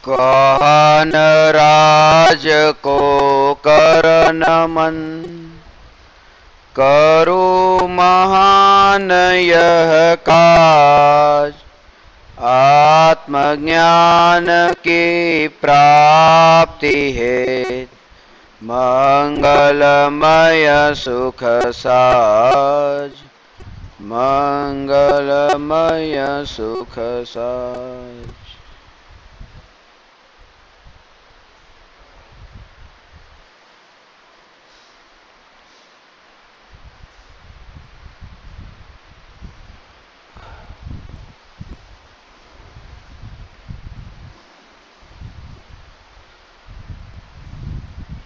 कहन राज को कर नमन, करो महान यह काज। आत्मज्ञान की प्राप्ति है, मंगलमय सुख साज। मंगलमय सुख साज।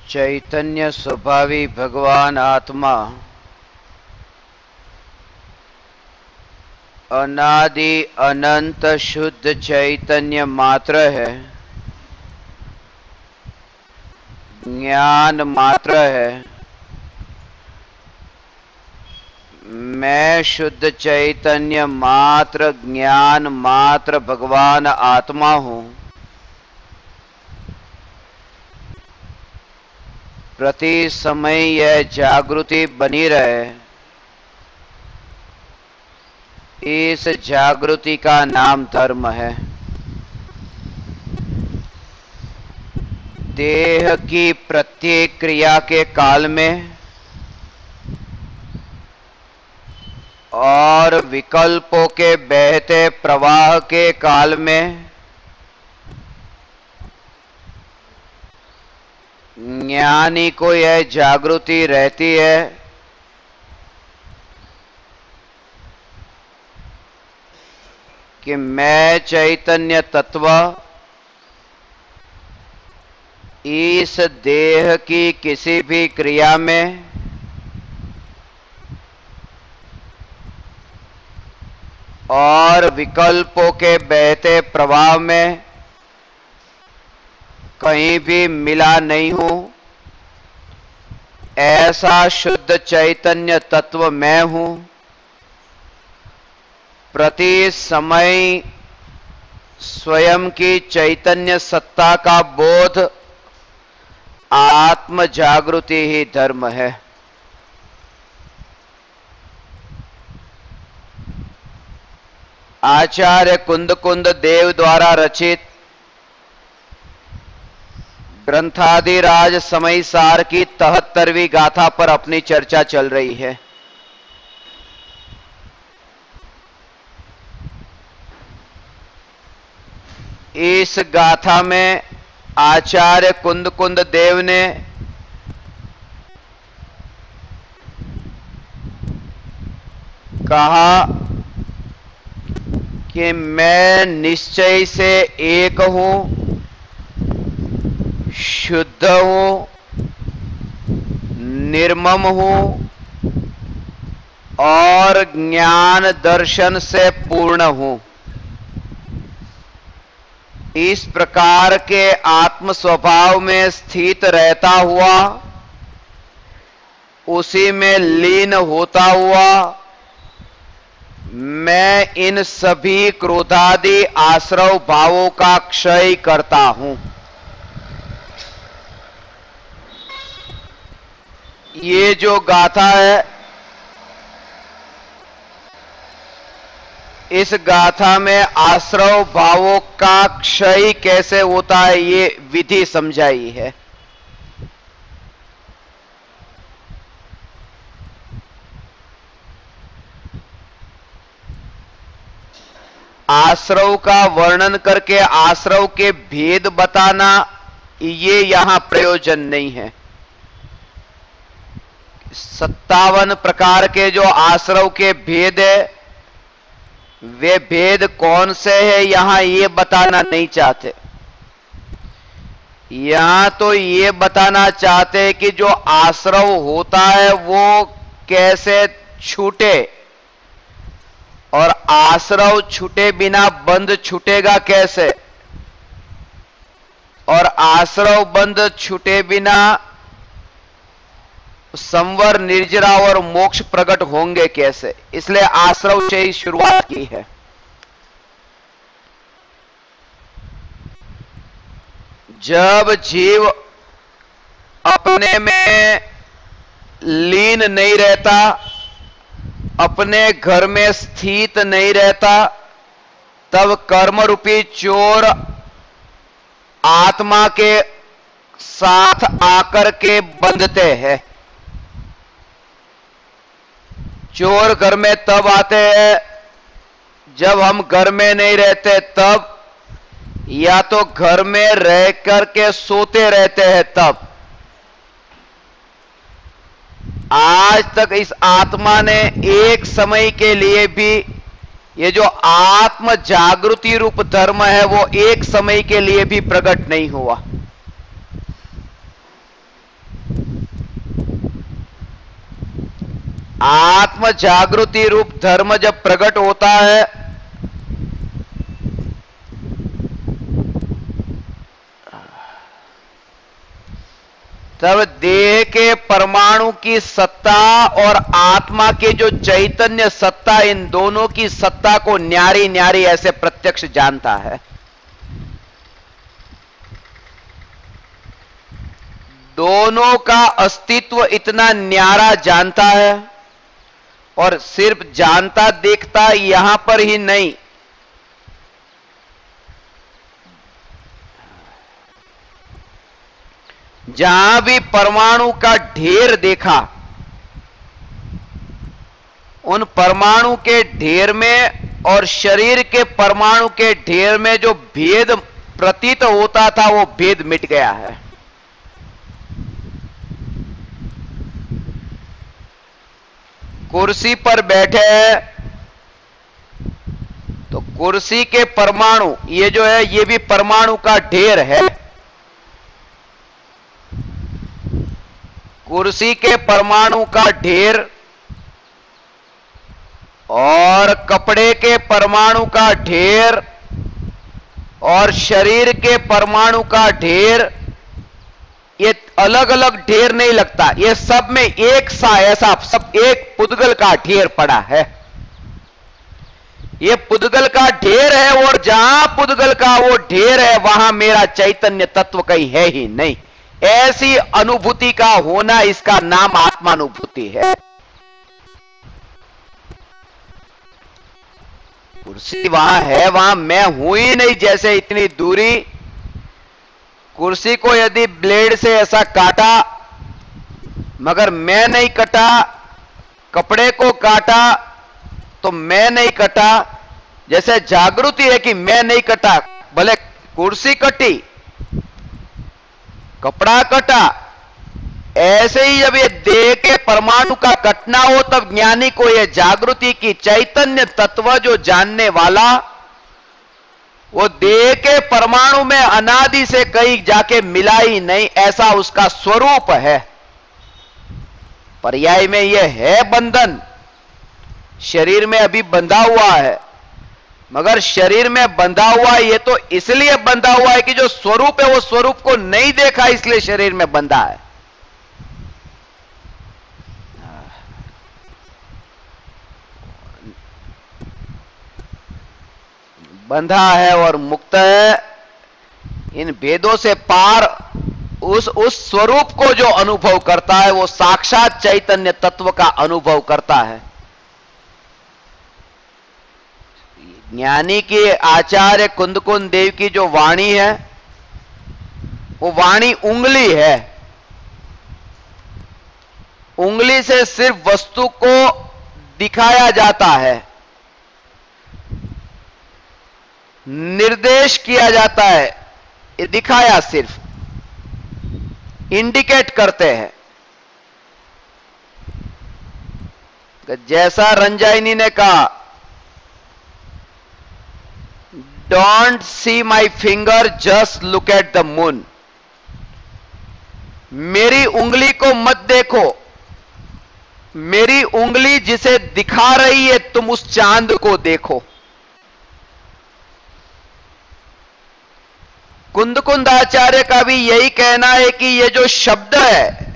चैतन्य स्वभावी भगवान आत्मा अनादि अनंत शुद्ध चैतन्य मात्र है, ज्ञान मात्र है। मैं शुद्ध चैतन्य मात्र, ज्ञान मात्र भगवान आत्मा हूं। प्रति समय यह जागृति बनी रहे, इस जागृति का नाम धर्म है। देह की प्रत्येक क्रिया के काल में और विकल्पों के बहते प्रवाह के काल में ज्ञानी को यह जागृति रहती है कि मैं चैतन्य तत्व इस देह की किसी भी क्रिया में और विकल्पों के बहते प्रवाह में कहीं भी मिला नहीं हूं। ऐसा शुद्ध चैतन्य तत्व मैं हूं। प्रति समय स्वयं की चैतन्य सत्ता का बोध, आत्म जागृति ही धर्म है। आचार्य कुंद कुंद देव द्वारा रचित ग्रंथादिराज समय सार की 73वीं गाथा पर अपनी चर्चा चल रही है। इस गाथा में आचार्य कुंद कुंद देव ने कहा कि मैं निश्चय से एक हूं, शुद्ध हूं, निर्मम हूं और ज्ञान दर्शन से पूर्ण हूं। इस प्रकार के आत्म स्वभाव में स्थित रहता हुआ, उसी में लीन होता हुआ, मैं इन सभी क्रोधादि आश्रव भावों का क्षय करता हूं। ये जो गाथा है, इस गाथा में आश्रव भावों का क्षय कैसे होता है, ये विधि समझाई है। आश्रव का वर्णन करके आश्रव के भेद बताना, ये यहां प्रयोजन नहीं है। 57 प्रकार के जो आश्रव के भेद है, वे भेद कौन से हैं, यहां ये बताना नहीं चाहते। यहां तो ये बताना चाहते हैं कि जो आश्रव होता है वो कैसे छूटे, और आश्रव छूटे बिना बंध छूटेगा कैसे, और आश्रव बंध छूटे बिना संवर, निर्जरा और मोक्ष प्रकट होंगे कैसे। इसलिए आश्रव से ही शुरुआत की है। जब जीव अपने में लीन नहीं रहता, अपने घर में स्थित नहीं रहता, तब कर्म रूपी चोर आत्मा के साथ आकर के बंधते हैं। चोर घर में तब आते हैं जब हम घर में नहीं रहते, तब या तो घर में रह करके सोते रहते हैं तब। आज तक इस आत्मा ने एक समय के लिए भी, ये जो आत्म जागृति रूप धर्म है वो एक समय के लिए भी प्रकट नहीं हुआ। आत्म जागृति रूप धर्म जब प्रकट होता है तब देह के परमाणु की सत्ता और आत्मा के जो चैतन्य सत्ता, इन दोनों की सत्ता को न्यारी न्यारी ऐसे प्रत्यक्ष जानता है। दोनों का अस्तित्व इतना न्यारा जानता है, और सिर्फ जानता देखता यहां पर ही नहीं, जहां भी परमाणु का ढेर देखा, उन परमाणु के ढेर में और शरीर के परमाणु के ढेर में जो भेद प्रतीत होता था वो भेद मिट गया है। कुर्सी पर बैठे हैं तो कुर्सी के परमाणु, ये जो है ये भी परमाणु का ढेर है। कुर्सी के परमाणु का ढेर और कपड़े के परमाणु का ढेर और शरीर के परमाणु का ढेर, ये अलग अलग ढेर नहीं लगता, ये सब में एक सा ऐसा सब एक पुद्गल का ढेर पड़ा है। ये पुद्गल का ढेर है, और जहां पुद्गल का वो ढेर है वहां मेरा चैतन्य तत्व कहीं है ही नहीं। ऐसी अनुभूति का होना, इसका नाम आत्मानुभूति है। कुर्सी वहां है, वहां मैं हूं ही नहीं। जैसे इतनी दूरी, कुर्सी को यदि ब्लेड से ऐसा काटा मगर मैं नहीं कटा, कपड़े को काटा तो मैं नहीं कटा, जैसे जागृति है कि मैं नहीं कटा, भले कुर्सी कटी, कपड़ा कटा, ऐसे ही जब ये देह के परमाणु का कटना हो तब ज्ञानी को ये जागृति की चैतन्य तत्व जो जानने वाला, वो देह के परमाणु में अनादि से कहीं जाके मिला ही नहीं, ऐसा उसका स्वरूप है। पर्याय में यह है बंधन, शरीर में अभी बंधा हुआ है, मगर शरीर में बंधा हुआ है ये तो इसलिए बंधा हुआ है कि जो स्वरूप है वो स्वरूप को नहीं देखा, इसलिए शरीर में बंधा है। बंधा है और मुक्त है, इन भेदों से पार उस स्वरूप को जो अनुभव करता है वो साक्षात चैतन्य तत्व का अनुभव करता है। ज्ञानी के आचार्य कुंदकुंद देव की जो वाणी है वो वाणी उंगली है। उंगली से सिर्फ वस्तु को दिखाया जाता है, निर्देश किया जाता है, ये दिखाया सिर्फ इंडिकेट करते हैं। जैसा रंजाइनी ने कहा, don't see my finger just look at the moon. मेरी उंगली को मत देखो, मेरी उंगली जिसे दिखा रही है तुम उस चांद को देखो। कुंदकुंद आचार्य का भी यही कहना है कि ये जो शब्द है,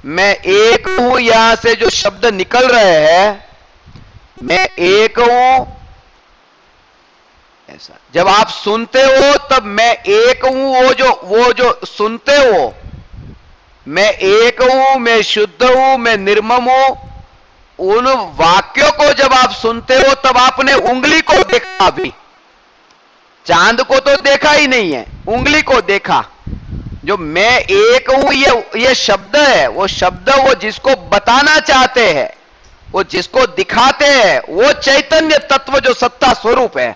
मैं एक हूं, यहां से जो शब्द निकल रहे हैं, मैं एक हूं, ऐसा जब आप सुनते हो तब मैं एक हूं, वो जो सुनते हो, मैं एक हूं, मैं शुद्ध हूं, मैं निर्मम हूं, उन वाक्यों को जब आप सुनते हो तब आपने उंगली को देखा, अभी चांद को तो देखा ही नहीं है, उंगली को देखा। जो मैं एक हूं ये शब्द है, वो शब्द वो जिसको बताना चाहते हैं, वो जिसको दिखाते हैं, वो चैतन्य तत्व जो सत्ता स्वरूप है।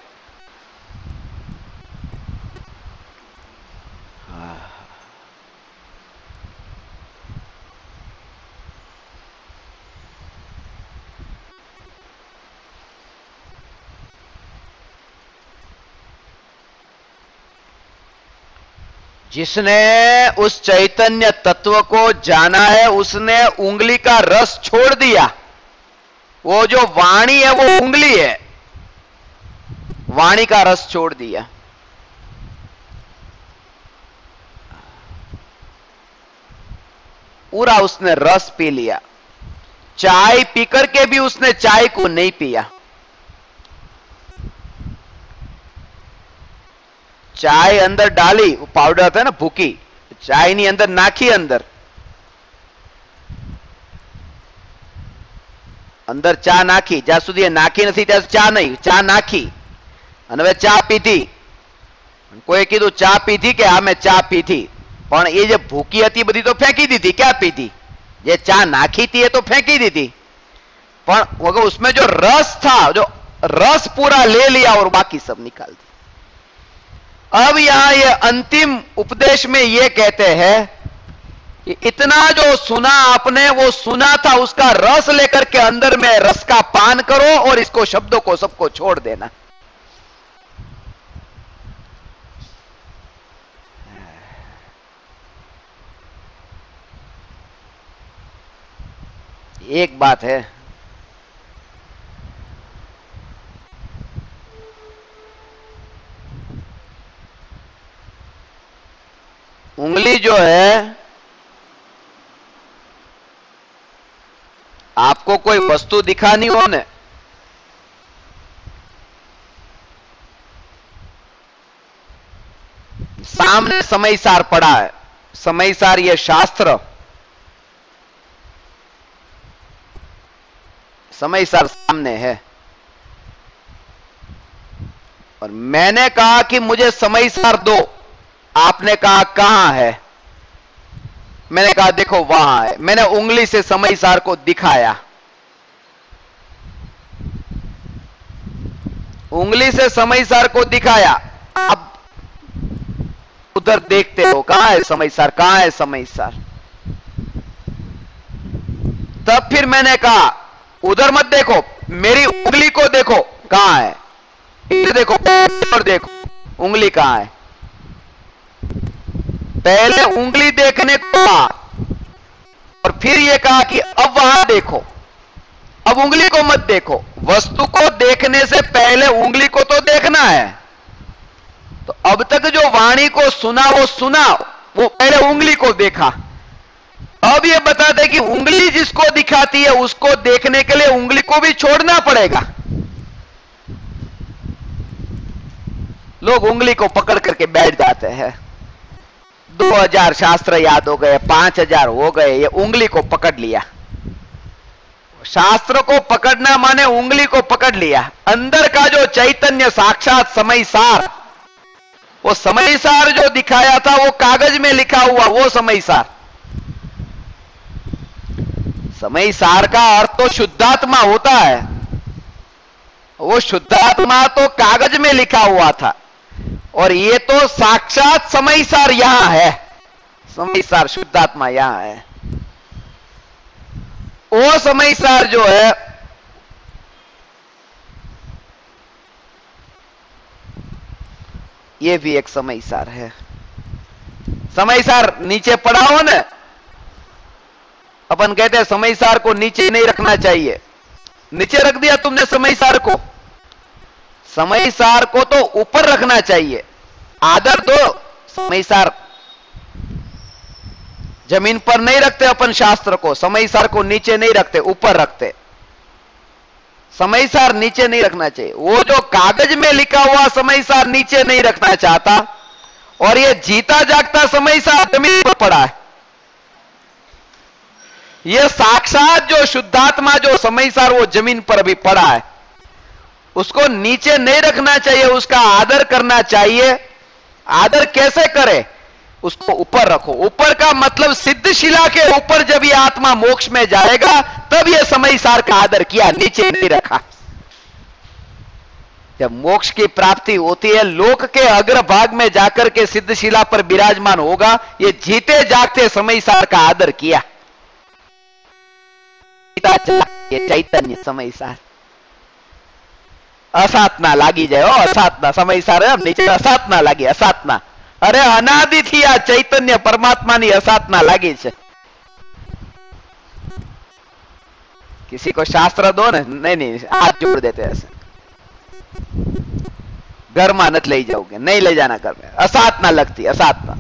जिसने उस चैतन्य तत्व को जाना है उसने उंगली का रस छोड़ दिया। वो जो वाणी है वो उंगली है, वाणी का रस छोड़ दिया। पूरा उसने रस पी लिया। चाय पीकर के भी उसने चाय को नहीं पिया। चाय अंदर डाली, वो पाउडर आता है ना भूकी, चाय नहीं अंदर नाखी, अंदर ચા નાખી, જ્યાં સુધી એ નાખી નથી ત્યાં ચા નહીં, ચા નાખી અને હવે ચા પીધી। કોઈ કીધું ચા પીધી કે હા મેં ચા પીધી, પણ એ જે ભૂકી હતી બધી તો ફેંકી દીધી, ક્યાં પીધી? જે ચા નાખી थी એ તો ફેંકી દીધી, પણ उसमें जो रस था, जो रस पूरा ले लिया और बाकी सब निकाल दिया। अब यहां ये अंतिम उपदेश में ये कहते हैं कि इतना जो सुना आपने, वो सुना था, उसका रस लेकर के अंदर में रस का पान करो और इसको शब्दों को सबको छोड़ देना। एक बात है, उंगली जो है, आपको कोई वस्तु दिखानी हो न, सामने समयसार पड़ा है, समयसार ये शास्त्र, समयसार सामने है, और मैंने कहा कि मुझे समयसार दो। आपने कहा कहां है? मैंने कहा देखो वहां है। मैंने उंगली से समयसार को दिखाया, उंगली से समयसार को दिखाया। अब उधर देखते हो कहां है समयसार, कहां है समयसार। तब फिर मैंने कहा उधर मत देखो, मेरी उंगली को देखो कहां है, इधर देखो और देखो उंगली कहां है। पहले उंगली देखने को कहा और फिर यह कहा कि अब वहां देखो, अब उंगली को मत देखो। वस्तु को देखने से पहले उंगली को तो देखना है। तो अब तक जो वाणी को सुना, वो पहले उंगली को देखा। अब यह बताते कि उंगली जिसको दिखाती है उसको देखने के लिए उंगली को भी छोड़ना पड़ेगा। लोग उंगली को पकड़ करके बैठ जाते हैं। 2000 शास्त्र याद हो गए, 5000 हो गए, ये उंगली को पकड़ लिया। शास्त्र को पकड़ना माने उंगली को पकड़ लिया। अंदर का जो चैतन्य साक्षात समयसार, वो समयसार जो दिखाया था वो कागज में लिखा हुआ, वो समयसार। समयसार का अर्थ तो शुद्धात्मा होता है। वो शुद्धात्मा तो कागज में लिखा हुआ था, और ये तो साक्षात समयसार यहां है। समयसार शुद्धात्मा यहां है। वो समयसार जो है ये भी एक समयसार है। समयसार नीचे पड़ा हो ना, अपन कहते हैं समयसार को नीचे नहीं रखना चाहिए। नीचे रख दिया तुमने समयसार को, समयसार को तो ऊपर रखना चाहिए। आदर दो। समयसार जमीन पर नहीं रखते अपन शास्त्र को, समयसार को नीचे नहीं रखते, ऊपर रखते। समय सार नीचे नहीं रखना चाहिए। वो जो कागज में लिखा हुआ समय सार नीचे नहीं रखना चाहता, और ये जीता जागता समय सार जमीन पर पड़ा है। ये साक्षात जो शुद्धात्मा जो समय सार वो जमीन पर अभी पड़ा है, उसको नीचे नहीं रखना चाहिए, उसका आदर करना चाहिए। आदर कैसे करे? उसको ऊपर रखो। ऊपर का मतलब सिद्ध शिला के ऊपर जब ये आत्मा मोक्ष में जाएगा तब ये समय सार का आदर किया, नीचे नहीं रखा। जब मोक्ष की प्राप्ति होती है, लोक के अग्रभाग में जाकर के सिद्ध शिला पर विराजमान होगा, ये जीते जागते समय सार का आदर किया। ये चैतन्य समय सार असातना लागी जाए, असातना समय सार नीचे असातना लागी, असातना। अरे अनादि थी आ चैतन्य परमात्मा नी असातना लागी छे। किसी को शास्त्र दो ने, नहीं हाथ जोड़ देते ऐसे, घर में नत ले जाओगे, नहीं ले जाना घर में, असातना लगती, असातना।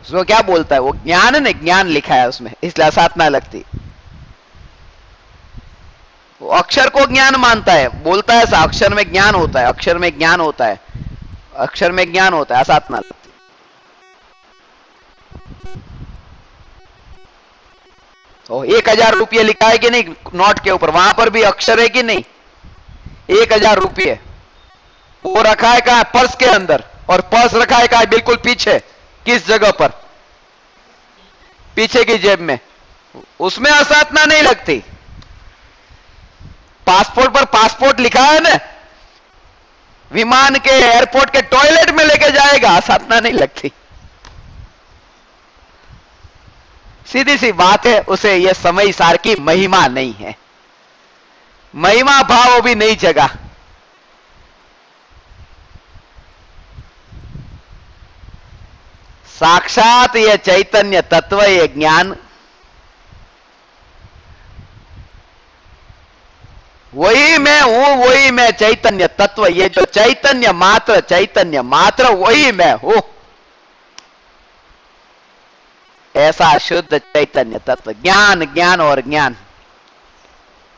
उसको क्या बोलता है? वो ज्ञान ने, ज्ञान लिखा है उसमें, इसलिए असातना लगती। वो अक्षर को ज्ञान मानता है, बोलता है ऐसा, अक्षर में ज्ञान होता है, अक्षर में ज्ञान होता है, अक्षर में ज्ञान होता है, असातना लगती। तो 1000 रुपये लिखा है कि नहीं नोट के ऊपर, वहां पर भी अक्षर है कि नहीं? 1000 रुपये वो रखा है कहां? पर्स के अंदर, और पर्स रखा है कहां? बिल्कुल पीछे। किस जगह पर? पीछे की जेब में। उसमें असातना नहीं लगती। पासपोर्ट पर पासपोर्ट लिखा है ना, विमान के एयरपोर्ट के टॉयलेट में लेके जाएगा, असातना नहीं लगती। सीधी सी बात है, उसे यह समय सार की महिमा नहीं है, महिमा भाव भी नहीं जगा। साक्षात यह चैतन्य तत्व, यह ज्ञान, वही मैं हूं, वही मैं चैतन्य तत्व, ये जो चैतन्य मात्र वही मैं हूं। ऐसा शुद्ध चैतन्य तत्व, ज्ञान ज्ञान और ज्ञान।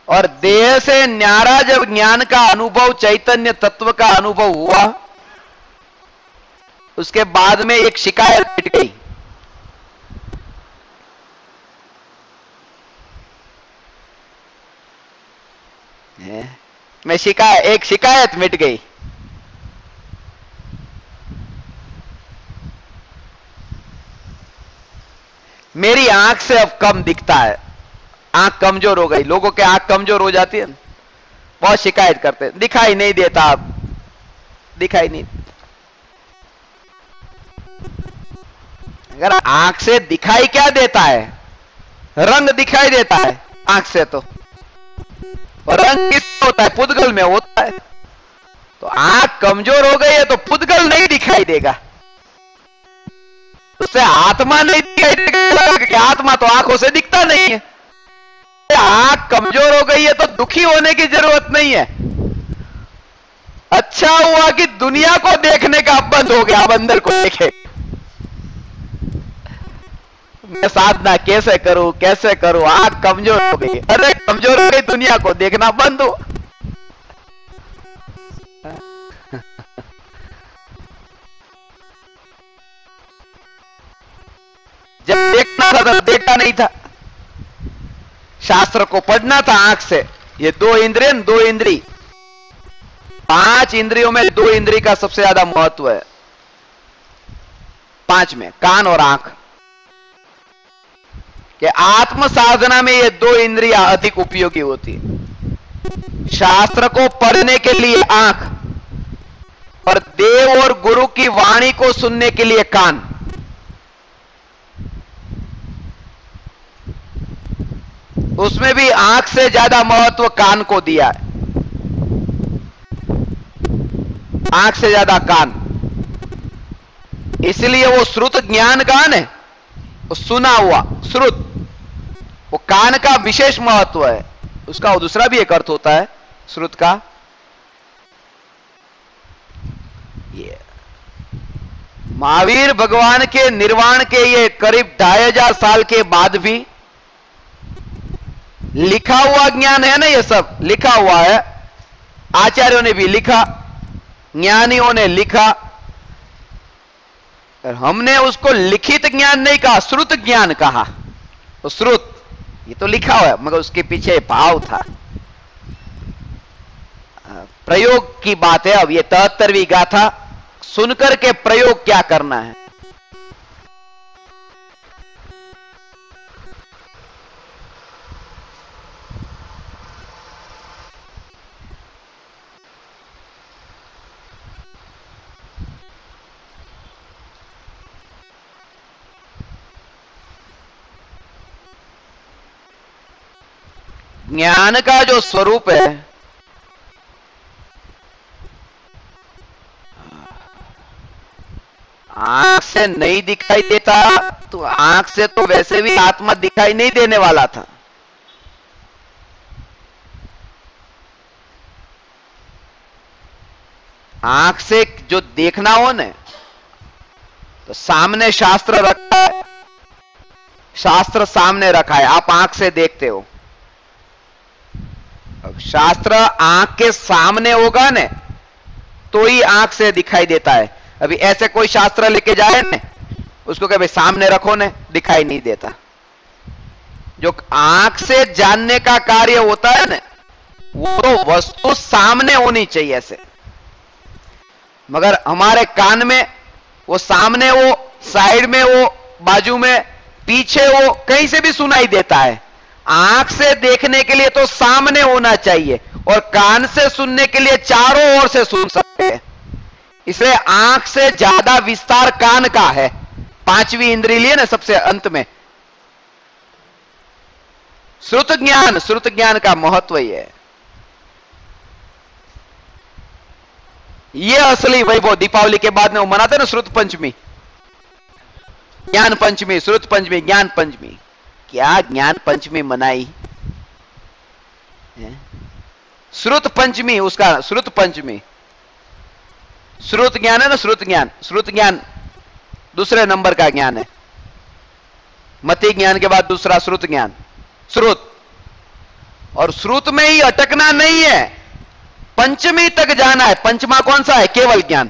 और देह से न्यारा जब ज्ञान का अनुभव, चैतन्य तत्व का अनुभव हुआ, उसके बाद में एक शिकायत मिट गई। एक शिकायत मिट गई। मेरी आंख से अब कम दिखता है, आंख कमजोर हो गई। लोगों के आंख कमजोर हो जाती है, बहुत शिकायत करते हैं, दिखाई नहीं देता, अब दिखाई नहीं। अगर आंख से दिखाई क्या देता है? रंग दिखाई देता है आंख से, तो और रंग किसमें होता है? पुद्गल में होता है। तो आंख कमजोर हो गई है तो पुद्गल नहीं दिखाई देगा, उससे आत्मा नहीं दिखाई देगा, कि आत्मा तो आंखों से दिखता नहीं है। आंख कमजोर हो गई है तो दुखी होने की जरूरत नहीं है। अच्छा हुआ कि दुनिया को देखने का बंद हो गया, अब अंदर को देखे। मैं साधना कैसे करूं, आंख कमजोर हो गई। अरे कमजोर हो गई, दुनिया को देखना बंद हो। जब देखना था तब देखता नहीं था, शास्त्र को पढ़ना था आंख से। ये 2 इंद्रिय, 2 इंद्री, 5 इंद्रियों में 2 इंद्री का सबसे ज्यादा महत्व है। 5 में कान और आंख, कि आत्म साधना में ये 2 इंद्रियां अधिक उपयोगी होती है। शास्त्र को पढ़ने के लिए आंख, और देव और गुरु की वाणी को सुनने के लिए कान। उसमें भी आंख से ज्यादा महत्व कान को दिया है, आंख से ज्यादा कान। इसलिए वो श्रुत ज्ञान कान है, वो सुना हुआ श्रुत, वो कान का विशेष महत्व है। उसका दूसरा भी एक अर्थ होता है श्रुत का। ये महावीर भगवान के निर्वाण के ये करीब 2500 साल के बाद भी लिखा हुआ ज्ञान है ना, ये सब लिखा हुआ है, आचार्यों ने भी लिखा, ज्ञानियों ने लिखा, हमने उसको लिखित ज्ञान नहीं कहा, श्रुत ज्ञान कहा। तो श्रुत ये तो लिखा हुआ है, मगर उसके पीछे भाव था, प्रयोग की बात है। अब ये 73वीं गाथा सुनकर के प्रयोग क्या करना है। ज्ञान का जो स्वरूप है, आंख से नहीं दिखाई देता, तो आंख से तो वैसे भी आत्मा दिखाई नहीं देने वाला था। आंख से जो देखना हो न, तो सामने शास्त्र रखा है, शास्त्र सामने रखा है, आप आंख से देखते हो। अब शास्त्र आंख के सामने होगा न, तो ही आंख से दिखाई देता है। अभी ऐसे कोई शास्त्र लेके जाए न, उसको कभी सामने रखो न, दिखाई नहीं देता। जो आंख से जानने का कार्य होता है न, वो तो वस्तु सामने होनी चाहिए ऐसे। मगर हमारे कान में वो सामने हो, साइड में हो, बाजू में, पीछे हो, कहीं से भी सुनाई देता है। आंख से देखने के लिए तो सामने होना चाहिए, और कान से सुनने के लिए चारों ओर से सुन सकते हैं। इसलिए आंख से ज्यादा विस्तार कान का है, पांचवी इंद्रिय लिए ना सबसे अंत में। श्रुत ज्ञान का महत्व ही है। ये असली वैभव दीपावली के बाद में वो मनाते ना, श्रुत पंचमी, ज्ञान पंचमी, श्रुत पंचमी, ज्ञान पंचमी। क्या ज्ञान पंचमी मनाई? श्रुत पंचमी, उसका श्रुत पंचमी। श्रुत ज्ञान है ना, श्रुत ज्ञान दूसरे नंबर का ज्ञान है। मति ज्ञान के बाद दूसरा श्रुत ज्ञान, श्रुत। और श्रुत में ही अटकना नहीं है, पंचमी तक जाना है। पंचमा कौन सा है? केवल ज्ञान।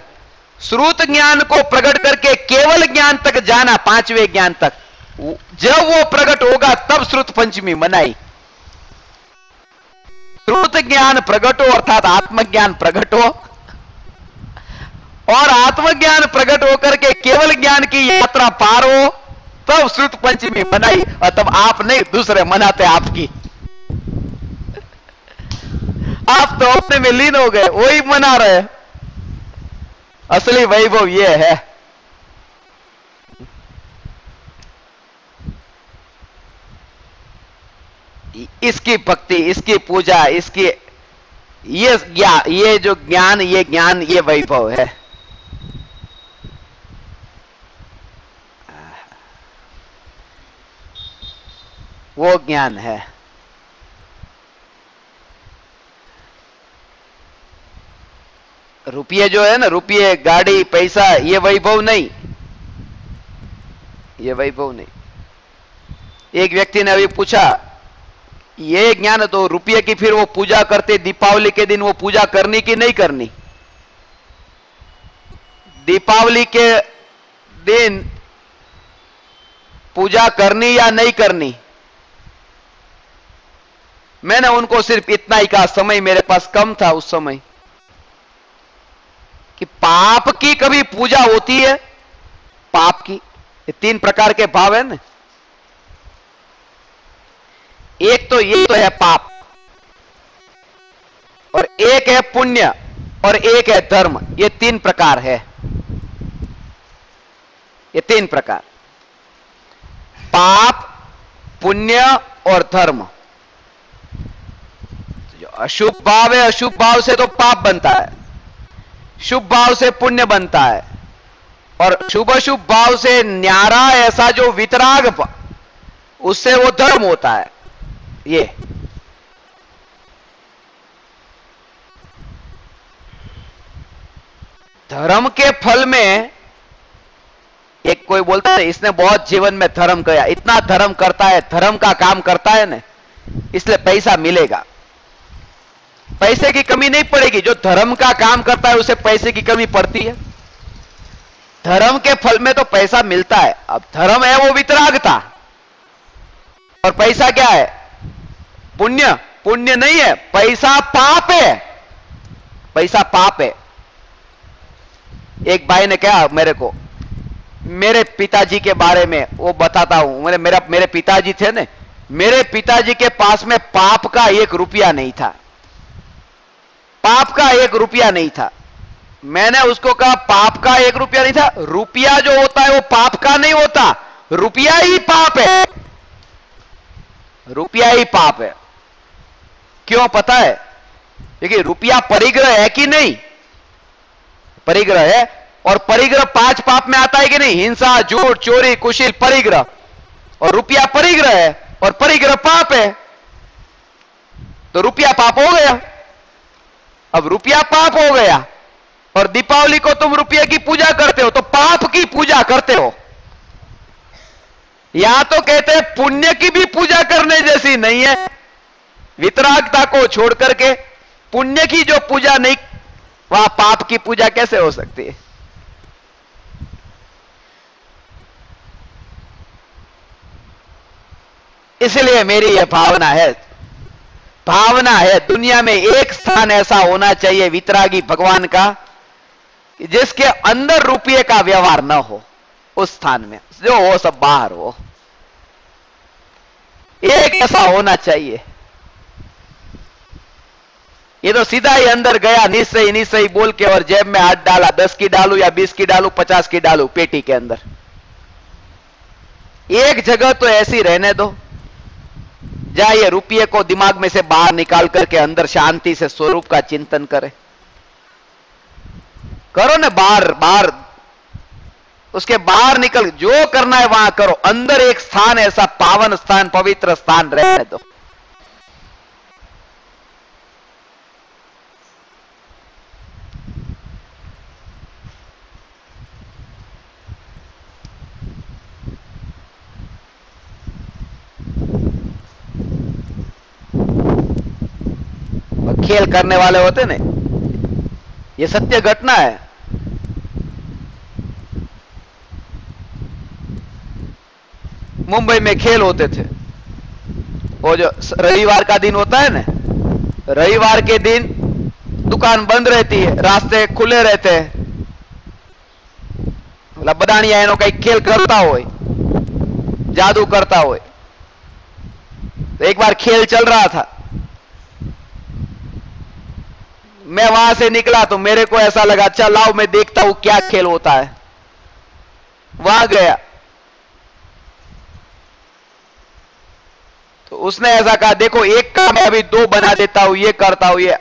श्रुत ज्ञान को प्रकट करके केवल ज्ञान तक जाना, पांचवें ज्ञान तक। जब वो प्रकट होगा तब श्रुत पंचमी मनाई। श्रुत ज्ञान प्रकट हो, अर्थात आत्मज्ञान प्रकट हो, और आत्मज्ञान प्रकट होकर के केवल ज्ञान की यात्रा पार हो, तब श्रुत पंचमी मनाई। और तब आप नहीं, दूसरे मनाते आपकी। आप तो अपने में लीन हो गए, वही मना रहे। असली वैभव ये है। इसकी भक्ति, इसकी पूजा, इसकी ये जो ज्ञान, ये वैभव है। वो ज्ञान है। रुपये जो है ना, रुपये, गाड़ी, पैसा, ये वैभव नहीं, ये वैभव नहीं। एक व्यक्ति ने अभी पूछा, ये ज्ञान है तो रुपये की फिर वो पूजा करते, दीपावली के दिन वो पूजा करनी कि नहीं करनी? दीपावली के दिन पूजा करनी या नहीं करनी? मैंने उनको सिर्फ इतना ही कहा, समय मेरे पास कम था उस समय, कि पाप की कभी पूजा होती है? पाप की ये 3 प्रकार के भाव है ना। एक तो ये तो है पाप, और एक है पुण्य, और एक है धर्म। ये 3 प्रकार है, ये 3 प्रकार, पाप, पुण्य और धर्म। जो अशुभ भाव है, अशुभ भाव से तो पाप बनता है, शुभ भाव से पुण्य बनता है, और शुभ अशुभ भाव से न्यारा ऐसा जो वितराग, उससे वो धर्म होता है। ये धर्म के फल में, एक कोई बोलता है इसने बहुत जीवन में धर्म किया, इतना धर्म करता है, धर्म का काम करता है ना, इसलिए पैसा मिलेगा, पैसे की कमी नहीं पड़ेगी। जो धर्म का काम करता है उसे पैसे की कमी पड़ती है। धर्म के फल में तो पैसा मिलता है। अब धर्म है वो वितरागता, और पैसा क्या है? पुण्य। पुण्य नहीं है, पैसा पाप है। पैसा पाप है। एक भाई ने कहा मेरे को, मेरे पिताजी के बारे में वो बताता हूं। मेरे पिताजी थे ना, मेरे पिताजी के पास में पाप का 1 रुपया नहीं था। पाप का 1 रुपया नहीं था। मैंने उसको कहा पाप का 1 रुपया नहीं था? रुपया जो होता है वो पाप का नहीं होता, रुपया ही पाप है। रुपया ही पाप है। क्यों पता है? क्योंकि रुपया परिग्रह है कि नहीं? परिग्रह है। और परिग्रह 5 पाप में आता है कि नहीं? हिंसा, झूठ, चोरी, कुशील, परिग्रह। और रुपया परिग्रह है, और परिग्रह पाप है। तो रुपया पाप हो गया। अब रुपया पाप हो गया, और दीपावली को तुम रुपये की पूजा करते हो, तो पाप की पूजा करते हो। यहां तो कहते हैं पुण्य की भी पूजा करने जैसी नहीं है। वितरागता को छोड़ करके पुण्य की जो पूजा नहीं, वहां पाप की पूजा कैसे हो सकती है? इसलिए मेरी यह भावना है दुनिया में एक स्थान ऐसा होना चाहिए वितरागी भगवान का, जिसके अंदर रुपये का व्यवहार न हो। उस स्थान में जो हो सब बाहर हो, एक ऐसा होना चाहिए। ये तो सीधा ही अंदर गया, निश्चय बोल के, और जेब में हाथ डाला। 10 की डालू या 20 की डालू, 50 की डालू पेटी के अंदर। एक जगह तो ऐसी रहने दो जहां ये रुपये को दिमाग में से बाहर निकाल करके अंदर शांति से स्वरूप का चिंतन करे। करो ना बाहर, उसके बाहर निकल, जो करना है वहां करो। अंदर एक स्थान, ऐसा पावन स्थान, पवित्र स्थान रहने दो। खेल करने वाले होते ने, ये सत्य घटना है। मुंबई में खेल होते थे। वो जो रविवार का दिन होता है ना, रविवार के दिन दुकान बंद रहती है, रास्ते खुले रहते हैं। मतलब बदानिया एनो कई खेल करता हो, जादू करता हो। तो एक बार खेल चल रहा था, मैं वहां से निकला तो मेरे को ऐसा लगा, अच्छा लाओ मैं देखता हूं क्या खेल होता है। वहां गया तो उसने ऐसा कहा, देखो एक काम मैं अभी 2 बना देता हूं, ये करता हूं ये।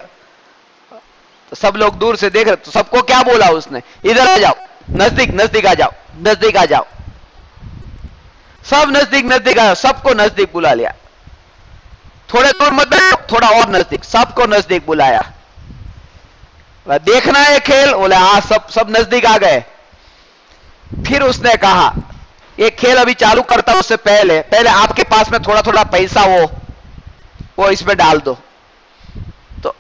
तो सब लोग दूर से देख रहे, तो सबको क्या बोला उसने, इधर आ जाओ, नजदीक आ जाओ, नजदीक आ जाओ। सब नजदीक आया, सबको नजदीक बुला लिया। थोड़े दूर मत बैठो, थोड़ा और नजदीक, सबको नजदीक बुलाया। देखना है खेल, बोले हाँ, सब नजदीक आ गए। फिर उसने कहा, ये खेल अभी चालू करता उससे पहले आपके पास में थोड़ा थोड़ा पैसा वो इसमें डाल दो। तो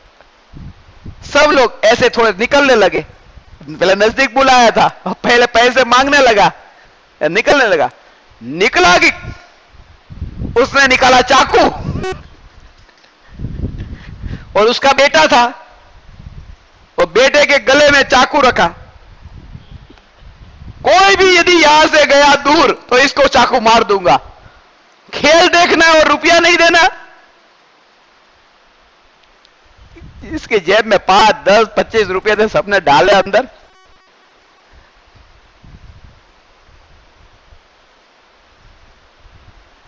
सब लोग ऐसे थोड़े निकलने लगे। पहले नजदीक बुलाया था, पहले पैसे मांगने लगा, निकलने लगा। निकला कि उसने निकाला चाकू, और उसका बेटा था, वो बेटे के गले में चाकू रखा। कोई भी यदि यहां से गया दूर तो इसको चाकू मार दूंगा। खेल देखना है और रुपया नहीं देना। इसके जेब में 5, 10, 25 रुपए थे, सबने डाले अंदर।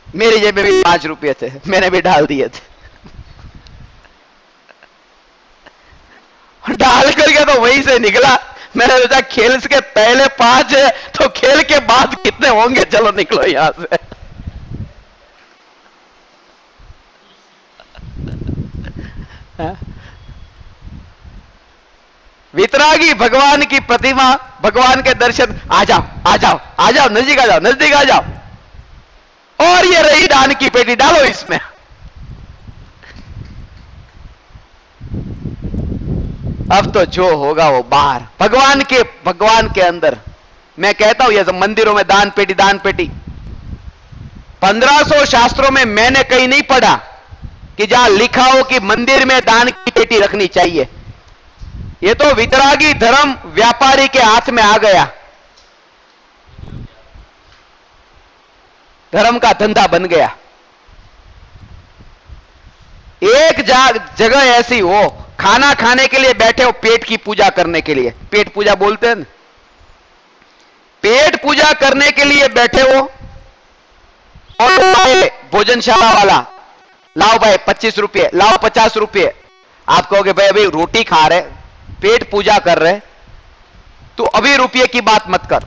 मेरी जेब में भी 5 रुपए थे, मैंने भी डाल दिए थे। डाल करके तो वहीं से निकला। मैंने सोचा खेल के पहले 5 है तो खेल के बाद कितने होंगे, चलो निकलो यहां से। वितरागी भगवान की प्रतिमा, भगवान के दर्शन, आ जाओ आ जाओ आ जाओ, नजदीक आ जाओ, नजदीक आ जाओ। और ये रही दान की पेटी, डालो इसमें। अब तो जो होगा वो बाहर भगवान के अंदर। मैं कहता हूं ये सब मंदिरों में दान पेटी 1500 शास्त्रों में मैंने कहीं नहीं पढ़ा कि जहां लिखा हो कि मंदिर में दान की पेटी रखनी चाहिए। ये तो वितरागी धर्म व्यापारी के हाथ में आ गया, धर्म का धंधा बन गया। एक जगह ऐसी हो, खाना खाने के लिए बैठे हो, पेट की पूजा करने के लिए, पेट पूजा बोलते हैं ना, पेट पूजा करने के लिए बैठे हो और भोजनशाला वाला लाओ भाई 25 रुपये, लाओ 50 रुपये। आप कहोगे भाई अभी रोटी खा रहे, पेट पूजा कर रहे, तो अभी रुपये की बात मत कर।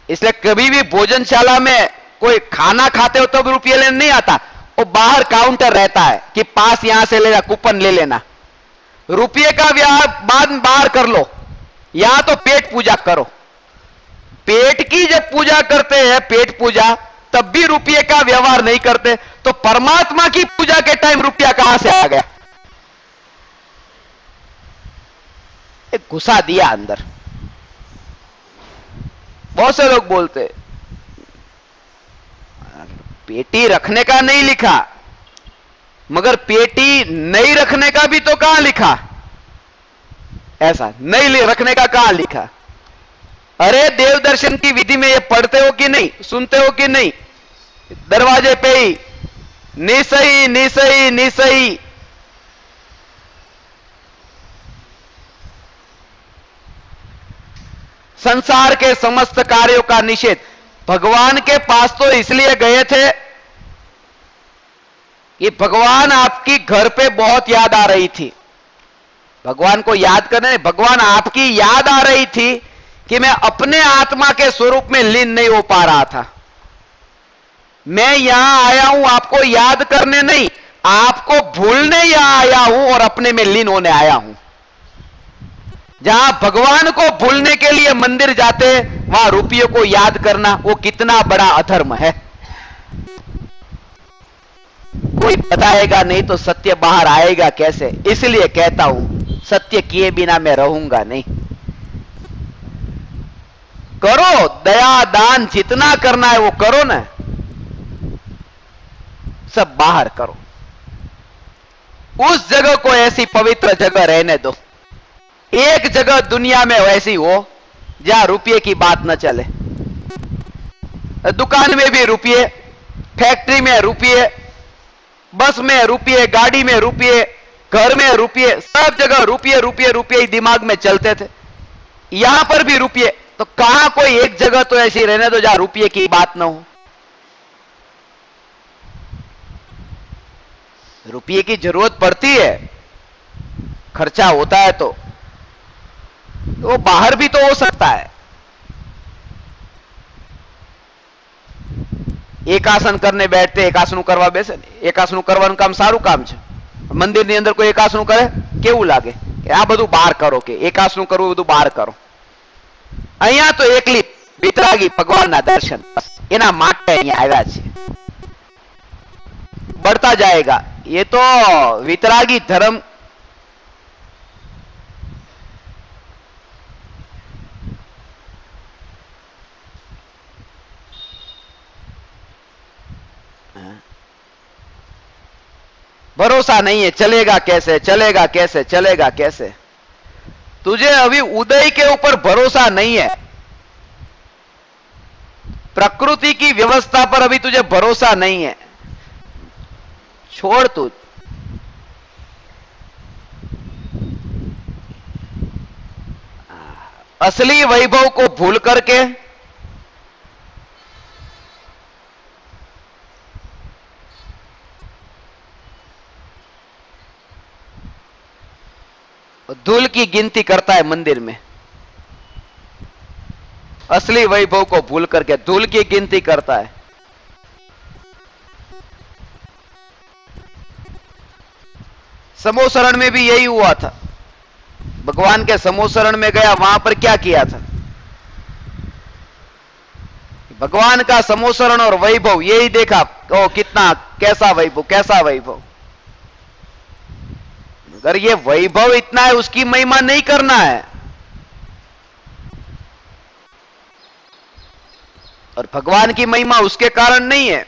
इसलिए कभी भी भोजनशाला में कोई खाना खाते हो तो भी रुपये लेने नहीं आता, वो बाहर काउंटर रहता है कि पास यहां से लेना, कूपन ले लेना। रुपये का व्यवहार बाद में बाहर कर लो, यहां तो पेट पूजा करो। पेट की जब पूजा करते हैं, पेट पूजा, तब भी रुपये का व्यवहार नहीं करते, तो परमात्मा की पूजा के टाइम रुपया कहां से आ गया? एक घुसा दिया अंदर। बहुत से लोग बोलते पेटी रखने का नहीं लिखा, मगर पेटी नहीं रखने का भी तो कहां लिखा? ऐसा नहीं रखने का कहां लिखा? अरे देव दर्शन की विधि में ये पढ़ते हो कि नहीं, सुनते हो कि नहीं? दरवाजे पे ही निसई निसई निसई। संसार के समस्त कार्यों का निषेध। भगवान के पास तो इसलिए गए थे कि भगवान आपकी घर पे बहुत याद आ रही थी। भगवान को याद करने, भगवान आपकी याद आ रही थी कि मैं अपने आत्मा के स्वरूप में लीन नहीं हो पा रहा था। मैं यहां आया हूं आपको याद करने नहीं, आपको भूलने यहां आया हूं और अपने में लीन होने आया हूं। जहां भगवान को भूलने के लिए मंदिर जाते, वहां रुपयों को याद करना वो कितना बड़ा अधर्म है। कोई बताएगा नहीं तो सत्य बाहर आएगा कैसे? इसलिए कहता हूं सत्य किए बिना मैं रहूंगा नहीं। करो दया दान, जितना करना है वो करो ना, सब बाहर करो। उस जगह को ऐसी पवित्र जगह रहने दो। एक जगह दुनिया में वैसी हो जहां रुपये की बात न चले। दुकान में भी रुपये, फैक्ट्री में रुपये, बस में रुपये, गाड़ी में रुपये, घर में रुपये, सब जगह रुपये रुपये रुपये ही दिमाग में चलते थे। यहां पर भी रुपये, तो कहां कोई एक जगह तो ऐसी रहने दो जहां रुपये की बात ना हो। रुपये की जरूरत पड़ती है, खर्चा होता है, तो वो बाहर भी तो हो सकता है। एक आसन करने बैठते, एक आसन करवा बेसे, एक आसन करવાનું કામ સારું કામ છે। મંદિરની અંદર કોઈ એક આસન કરે કેવું લાગે? આ બધું બહાર કરો, કે એક આસન કરવું બધું બહાર કરો। અહીંયા તો એકલી વિતરાગી ભગવાનના દર્શન, એના માટે અહીંયા આવ્યા છે। बढ़ता जाएगा ये तो वितरागी धर्म। भरोसा नहीं है, चलेगा कैसे, चलेगा कैसे, चलेगा कैसे? तुझे अभी उदय के ऊपर भरोसा नहीं है, प्रकृति की व्यवस्था पर अभी तुझे भरोसा नहीं है। छोड़ तू। असली वैभव को भूल करके धूल की गिनती करता है मंदिर में। असली वैभव को भूल करके धूल की गिनती करता है। समोसरण में भी यही हुआ था। भगवान के समोसरण में गया, वहां पर क्या किया था? भगवान का समोसरण और वैभव यही देखा, ओ कितना, कैसा वैभव, कैसा वैभव। अगर ये वैभव इतना है, उसकी महिमा नहीं करना है। और भगवान की महिमा उसके कारण नहीं है।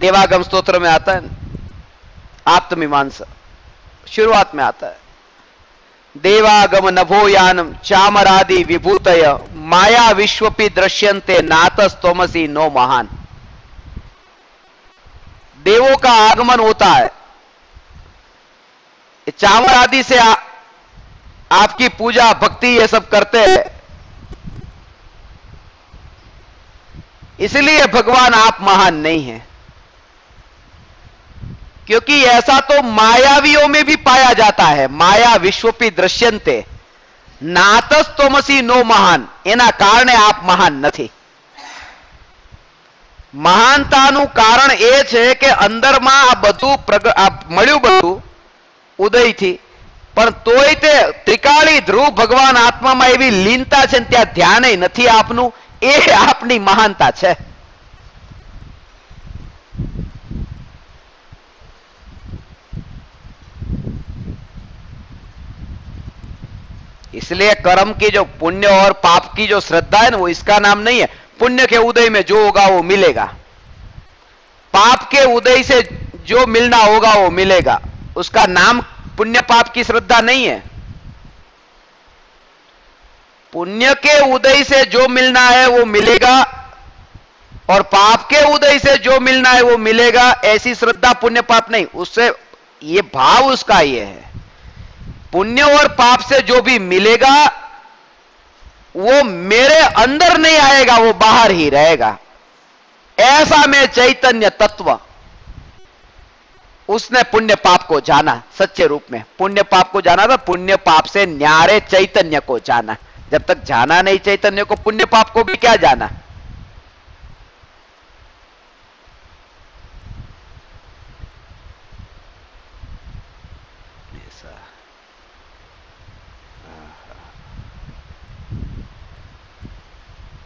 देवागम स्तोत्र में आता है, आत्ममीमांसा शुरुआत में आता है, देवागम नभो यानम चामरादि विभूतय माया विश्वपि दृश्यन्ते नातस्तोमसी नो महान। देवों का आगमन होता है, चामर आदि से आपकी पूजा भक्ति ये सब करते हैं, इसलिए भगवान आप महान नहीं हैं। क्योंकि ऐसा तो मायावियों में भी पाया जाता है, माया विश्वपि दृश्यन्ते नातस्तोमसी नो महान, एना कारणे आप महान નથી। મહાનતાનું કારણ એ છે કે અંદરમાં આ બધું મળ્યું બધું ઉદયથી, પણ તોય તે ત્રિકાળી ધ્રુવ ભગવાન આત્મામાં એવી લીનતા છે ને ત્યાં ધ્યાન નથી આપનું, એ આપની મહાનતા છે। इसलिए कर्म की जो पुण्य और पाप की जो श्रद्धा है ना, वो इसका नाम नहीं है। पुण्य के उदय में जो होगा वो मिलेगा, पाप के उदय से जो मिलना होगा वो मिलेगा, उसका नाम पुण्य पाप की श्रद्धा नहीं है। पुण्य के उदय से जो मिलना है वो मिलेगा और पाप के उदय से जो मिलना है वो मिलेगा, ऐसी श्रद्धा पुण्य पाप नहीं। उससे ये भाव उसका ये है, पुण्य और पाप से जो भी मिलेगा वो मेरे अंदर नहीं आएगा, वो बाहर ही रहेगा। ऐसा मैं चैतन्य तत्व, उसने पुण्य पाप को जाना सच्चे रूप में। पुण्य पाप को जाना था, पुण्य पाप से न्यारे चैतन्य को जाना। जब तक जाना नहीं चैतन्य को, पुण्य पाप को भी क्या जाना।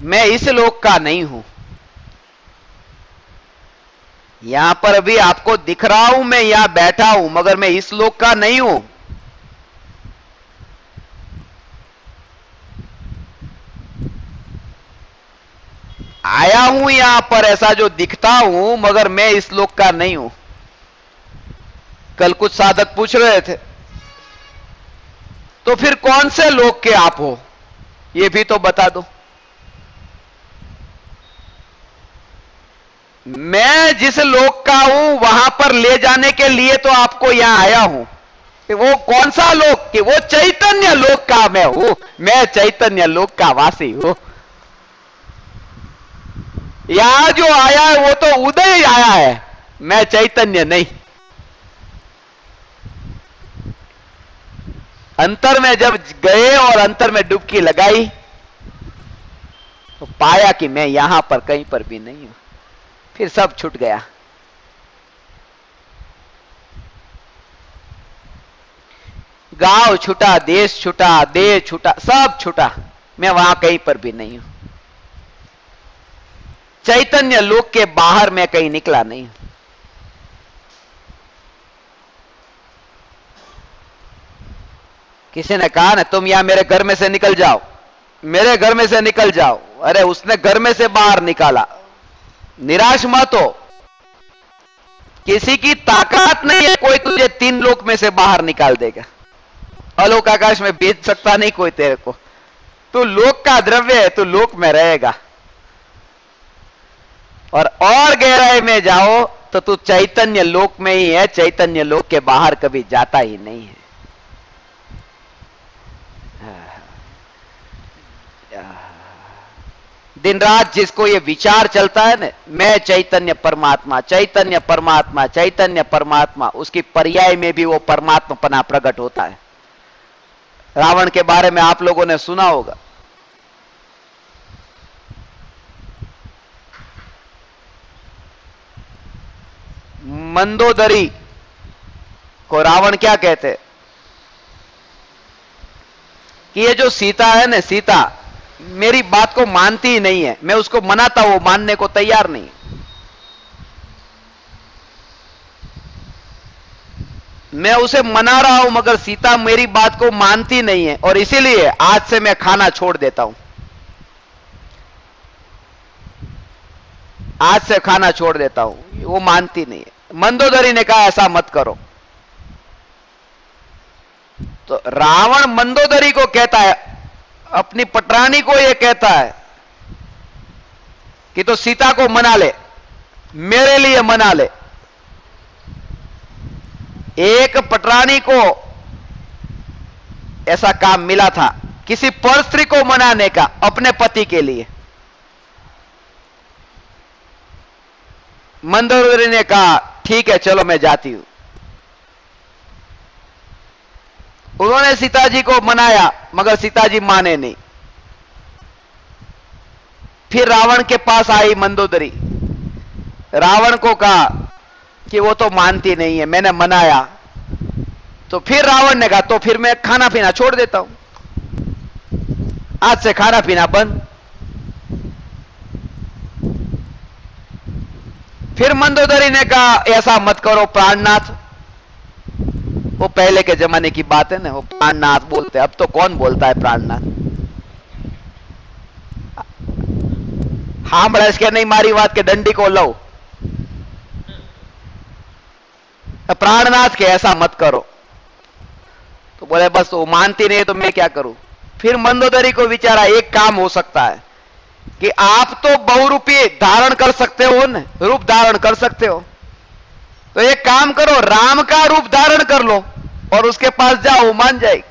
मैं इस लोक का नहीं हूं, यहां पर भी आपको दिख रहा हूं, मैं यहां बैठा हूं, मगर मैं इस लोक का नहीं हूं। आया हूं यहां पर ऐसा जो दिखता हूं, मगर मैं इस लोक का नहीं हूं। कल कुछ साधक पूछ रहे थे, तो फिर कौन से लोक के आप हो, ये भी तो बता दो। मैं जिस लोक का हूं वहां पर ले जाने के लिए तो आपको यहां आया हूं। कि वो कौन सा लोक, कि वो चैतन्य लोक का मैं हूं, मैं चैतन्य लोक का वासी हूं। यहां जो आया है वो तो उदय आया है, मैं चैतन्य नहीं। अंतर में जब गए और अंतर में डुबकी लगाई तो पाया कि मैं यहां पर कहीं पर भी नहीं हूं, फिर सब छूट गया। गांव छूटा, देश छूटा, देह छूटा, सब छूटा, मैं वहां कहीं पर भी नहीं हूं। चैतन्य लोक के बाहर मैं कहीं निकला नहीं हूं। किसी ने कहा ना, तुम यहां मेरे घर में से निकल जाओ, मेरे घर में से निकल जाओ। अरे उसने घर में से बाहर निकाला, निराश मत हो, किसी की ताकत नहीं है कोई तुझे 3 लोक में से बाहर निकाल देगा। अलोक आकाश में भेज सकता नहीं कोई तेरे को, तू लोक का द्रव्य है, तू लोक में रहेगा। और गहराई में जाओ तो तू चैतन्य लोक में ही है, चैतन्य लोक के बाहर कभी जाता ही नहीं है। दिन रात जिसको ये विचार चलता है ना, मैं चैतन्य परमात्मा, चैतन्य परमात्मा, चैतन्य परमात्मा, उसकी पर्याय में भी वो परमात्मापना प्रकट होता है। रावण के बारे में आप लोगों ने सुना होगा, मंदोदरी को रावण क्या कहते, कि ये जो सीता है ना, सीता मेरी बात को मानती ही नहीं है, मैं उसको मनाता हूं, मानने को तैयार नहीं। मैं उसे मना रहा हूं मगर सीता मेरी बात को मानती नहीं है और इसीलिए आज से मैं खाना छोड़ देता हूं, आज से खाना छोड़ देता हूं। वो मानती नहीं है। मंदोदरी ने कहा ऐसा मत करो। तो रावण मंदोदरी को कहता है, अपनी पटरानी को यह कहता है कि तो सीता को मना ले, मेरे लिए मना ले। एक पटरानी को ऐसा काम मिला था किसी पर स्त्री को मनाने का अपने पति के लिए। मंदोदरी ने कहा ठीक है चलो मैं जाती हूं। उन्होंने सीता जी को मनाया मगर सीता जी माने नहीं। फिर रावण के पास आई मंदोदरी, रावण को कहा कि वो तो मानती नहीं है, मैंने मनाया। तो फिर रावण ने कहा तो फिर मैं खाना पीना छोड़ देता हूं, आज से खाना पीना बंद। फिर मंदोदरी ने कहा ऐसा मत करो प्राणनाथ। वो पहले के जमाने की बात है ना, वो प्राणनाथ बोलते, अब तो कौन बोलता है प्राणनाथ। हाँ बड़ा इसके नहीं मारी बात के डंडी को लो, प्राणनाथ के ऐसा मत करो। तो बोले बस वो मानती नहीं तो मैं क्या करूं। फिर मंदोदरी को विचारा एक काम हो सकता है कि आप तो बहुरूपी धारण कर सकते हो न, रूप धारण कर सकते हो, तो एक काम करो राम का रूप धारण कर लो और उसके पास जाओ, मान जाएगी।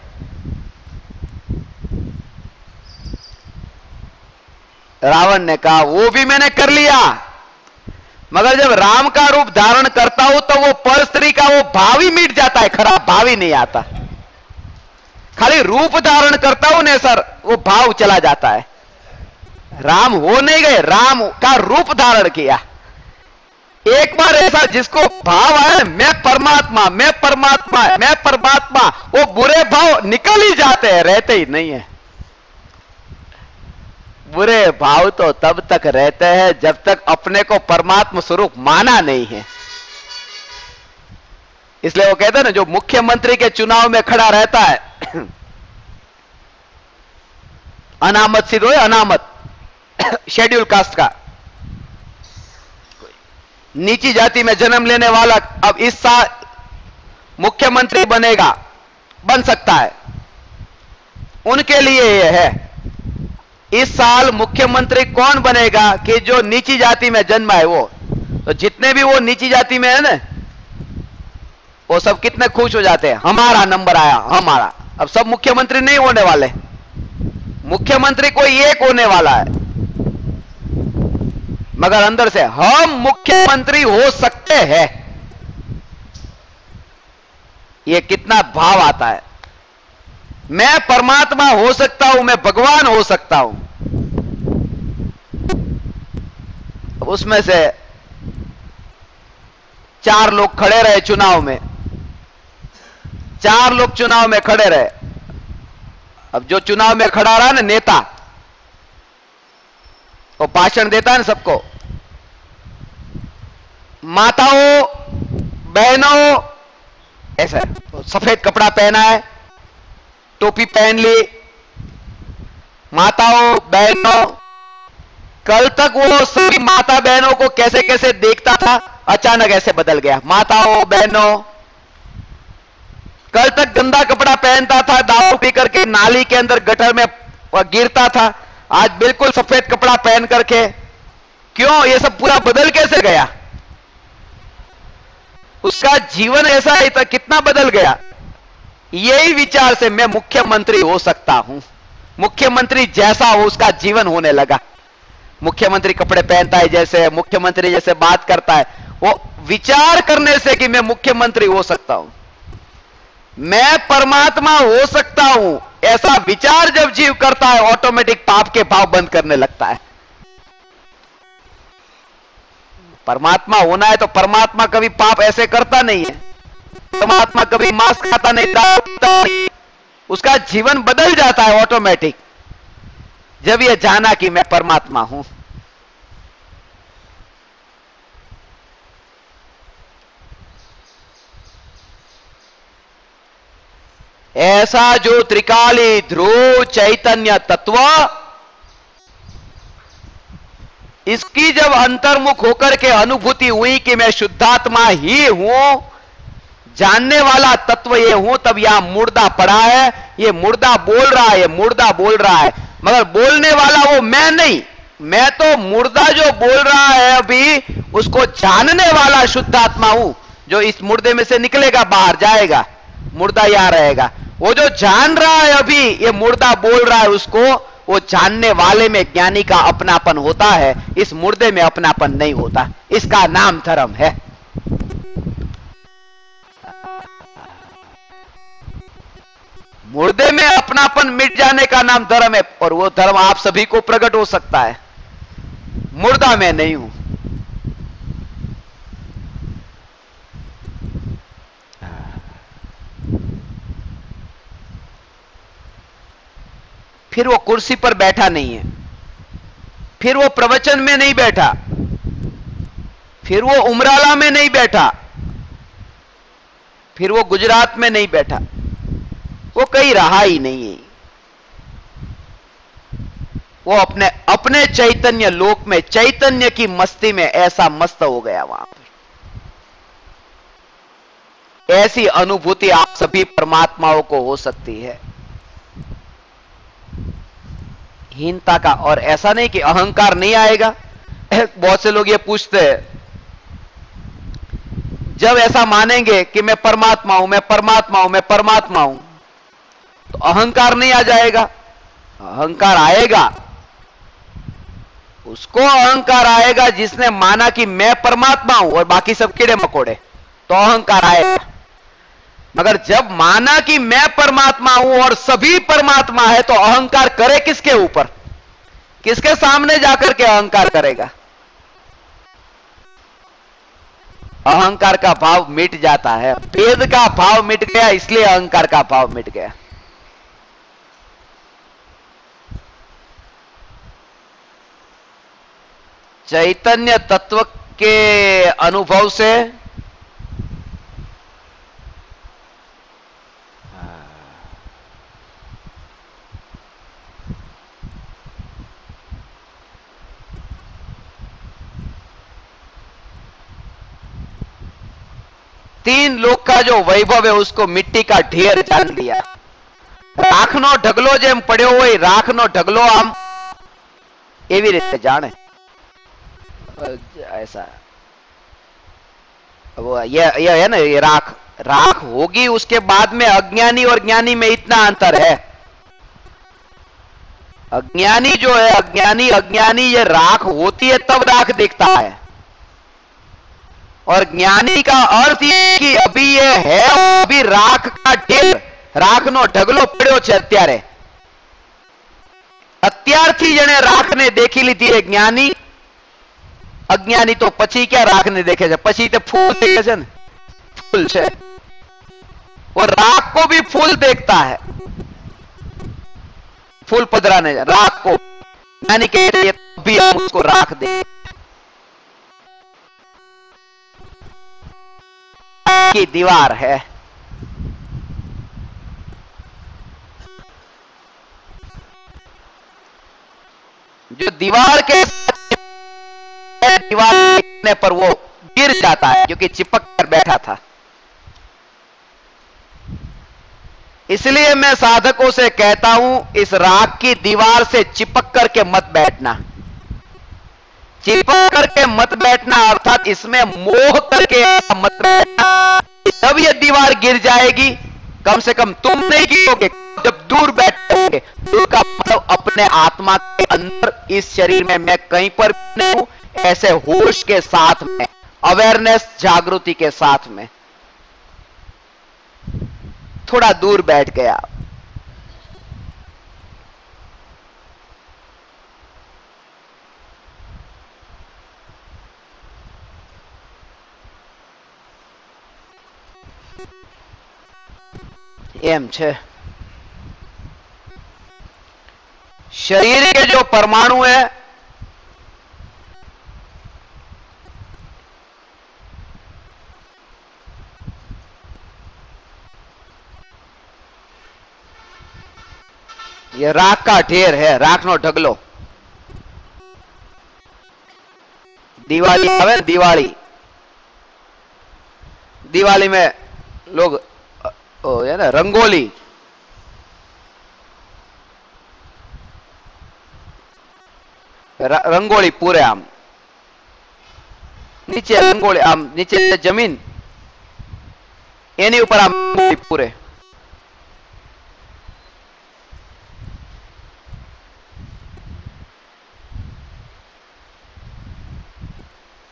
रावण ने कहा वो भी मैंने कर लिया, मगर जब राम का रूप धारण करता हूं तो वो पर स्त्री का वो भाव ही मिट जाता है, खराब भाव ही नहीं आता। खाली रूप धारण करता हूं ने सर, वो भाव चला जाता है। राम हो नहीं गए, राम का रूप धारण किया। एक बार ऐसा जिसको भाव आए मैं परमात्मा, मैं परमात्मा, मैं परमात्मा, वो बुरे भाव निकल ही जाते हैं, रहते ही नहीं है। बुरे भाव तो तब तक रहते हैं जब तक अपने को परमात्मा स्वरूप माना नहीं है। इसलिए वो कहते हैं ना, जो मुख्यमंत्री के चुनाव में खड़ा रहता है, अनामत सीट हो, अनामत शेड्यूल कास्ट का, नीची जाति में जन्म लेने वाला अब इस साल मुख्यमंत्री बनेगा, बन सकता है, उनके लिए यह है। इस साल मुख्यमंत्री कौन बनेगा कि जो नीची जाति में जन्मा है वो। तो जितने भी वो नीची जाति में है ना, वो सब कितने खुश हो जाते हैं, हमारा नंबर आया, हमारा। अब सब मुख्यमंत्री नहीं होने वाले, मुख्यमंत्री कोई एक होने वाला है, मगर अंदर से हम मुख्यमंत्री हो सकते हैं, ये कितना भाव आता है। मैं परमात्मा हो सकता हूं, मैं भगवान हो सकता हूं। उसमें से 4 लोग खड़े रहे चुनाव में, 4 लोग चुनाव में खड़े रहे। अब जो चुनाव में खड़ा रहा ना नेता, वो भाषण देता है ना सबको, माताओं बहनों, ऐसा सफेद कपड़ा पहना है, टोपी पहन ली। माताओं बहनों, कल तक वो सभी माता बहनों को कैसे कैसे देखता था, अचानक ऐसे बदल गया। माताओं बहनों, कल तक गंदा कपड़ा पहनता था, दारू पी करके नाली के अंदर गटर में गिरता था, आज बिल्कुल सफेद कपड़ा पहन करके, क्यों ये सब पूरा बदल कैसे गया? उसका जीवन ऐसा ही था, कितना बदल गया। यही विचार से मैं मुख्यमंत्री हो सकता हूं, मुख्यमंत्री जैसा हो उसका जीवन होने लगा। मुख्यमंत्री कपड़े पहनता है जैसे, मुख्यमंत्री जैसे बात करता है, वो विचार करने से कि मैं मुख्यमंत्री हो सकता हूं, मैं परमात्मा हो सकता हूं, ऐसा विचार जब जीव करता है, ऑटोमेटिक पाप के भाव बंद करने लगता है। परमात्मा होना है तो परमात्मा कभी पाप ऐसे करता नहीं है, परमात्मा कभी मांस खाता नहीं, दारू पीता नहीं, उसका जीवन बदल जाता है ऑटोमेटिक जब यह जाना कि मैं परमात्मा हूं। ऐसा जो त्रिकाली ध्रुव चैतन्य तत्व, इसकी जब अंतर्मुख होकर के अनुभूति हुई कि मैं शुद्धात्मा ही हूं, जानने वाला तत्व ये हूं, तब यहां मुर्दा पड़ा है, ये मुर्दा बोल रहा है, ये मुर्दा बोल रहा है, मगर बोलने वाला वो मैं नहीं, मैं तो मुर्दा जो बोल रहा है अभी, उसको जानने वाला शुद्धात्मा हूं, जो इस मुर्दे में से निकलेगा, बाहर जाएगा, मुर्दा यहां रहेगा। वो जो जान रहा है अभी, ये मुर्दा बोल रहा है उसको, वो जानने वाले में ज्ञानी का अपनापन होता है, इस मुर्दे में अपनापन नहीं होता। इसका नाम धर्म है। मुर्दे में अपनापन मिट जाने का नाम धर्म है, और वो धर्म आप सभी को प्रकट हो सकता है। मुर्दा मैं नहीं हूं। फिर वो कुर्सी पर बैठा नहीं है, फिर वो प्रवचन में नहीं बैठा, फिर वो उमराला में नहीं बैठा, फिर वो गुजरात में नहीं बैठा, वो कहीं रहा ही नहीं है। वो अपने अपने चैतन्य लोक में, चैतन्य की मस्ती में ऐसा मस्त हो गया वहां पर। ऐसी अनुभूति आप सभी परमात्माओं को हो सकती है। हीनता का, और ऐसा नहीं कि अहंकार नहीं आएगा। बहुत से लोग ये पूछते हैं, जब ऐसा मानेंगे कि मैं परमात्मा हूं, मैं परमात्मा हूं, मैं परमात्मा हूं, तो अहंकार नहीं आ जाएगा? अहंकार आएगा। उसको अहंकार आएगा जिसने माना कि मैं परमात्मा हूं और बाकी सब कीड़े मकोड़े, तो अहंकार आएगा। मगर जब माना कि मैं परमात्मा हूं और सभी परमात्मा है, तो अहंकार करे किसके ऊपर? किसके सामने जाकर के अहंकार करेगा? अहंकार का भाव मिट जाता है। भेद का भाव मिट गया, इसलिए अहंकार का भाव मिट गया। चैतन्य तत्व के अनुभव से तीन लोक का जो वैभव है उसको मिट्टी का ढेर जान लिया। राखनो ढगलो जेम पड़्यो होय, राखनो ढगलो आम एवी रीते जाने। ऐसा वो ये है ना, ये राख राख होगी, उसके बाद में अज्ञानी और ज्ञानी में इतना अंतर है। अज्ञानी जो है, अज्ञानी ये राख होती है तब राख देखता है, और ज्ञानी का अर्थ ये कि अभी ये है, अभी राख का ढेर, राखनो ढगलो પડ્યો છે અત્યારે। અત્યારથી જેણે રાખને देखी લીધી है ज्ञानी। अज्ञानी तो પછી क्या રાખને देखे છે? પછી तो फूल देखे છે ने, फूल છે, वो राख को भी फूल देखता है। फूल पधराने राख को ज्ञानी कह रही है, अभी हम उसको राख दे। की दीवार है, जो दीवार के दीवार गिरने पर वो गिर जाता है, क्योंकि चिपक कर बैठा था। इसलिए मैं साधकों से कहता हूं, इस राख की दीवार से चिपक करके मत बैठना। चिपक करके मत बैठना अर्थात इसमें मोह करके मत बैठना। जब ये दीवार गिर जाएगी, कम से कम तुम नहीं गिरोगे। जब दूर बैठोगे, दूर का मतलब अपने आत्मा के अंदर, इस शरीर में मैं कहीं पर नहीं हूं, ऐसे होश के साथ में, अवेयरनेस, जागृति के साथ में थोड़ा दूर बैठ गया। एम छे शरीर के जो परमाणु है, ये राख का ढेर है, राख नो ढगलो। दिवाली आवे, दिवाली, दिवाली में लोग है ना रंगोली, रंगोली पूरे आम नीचे रंगोली, आम नीचे जमीन एनी ऊपर आम पूरे।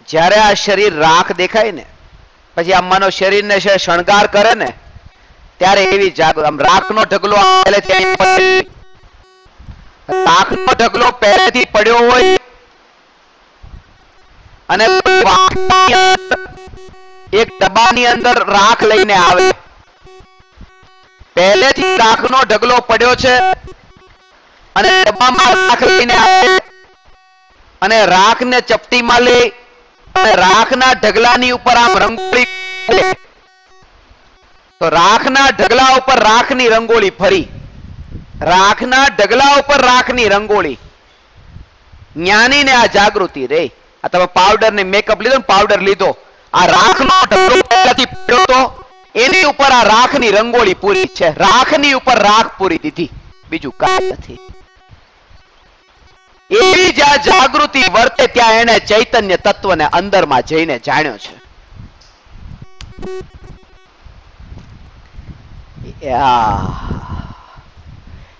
જ્યારે આ શરીર રાખ દેખાય ને પછી આમ માનો શરીરને શણગાર કરે ને ત્યારે એવી આમ રાખનો ઢગલો રાખનો ઢગલો પહેલેથી પડ્યો હોય અને એક ડબ્બાની અંદર રાખ લઈને આવે, પહેલેથી રાખનો ઢગલો પડ્યો છે અને ડબ્બામાં રાખ લઈને આવે અને રાખને ચપટીમાં લે, રાખના ઢગલાની ઉપર આમ રંગોળી, તો રાખના ઢગલા ઉપર રાખની રંગોળી ફરી, રાખના ઢગલા ઉપર રાખની રંગોળી। જ્ઞાનીને આ જાગૃતિ રે। આ તમે પાવડર ને મેકઅપ લીધો ને, પાવડર લીધો, આ રાખનો ઢગલો પહેલાથી પડ્યો તો એની ઉપર આ રાખની રંગોળી પૂરી છે, રાખની ઉપર રાખ પૂરી દીધી, બીજું કાંઈ નથી। એવી જ્યાં જાગૃતિ વર્તે ત્યાં એને ચૈતન્ય તત્વને અંદરમાં જઈને જાણ્યો છે।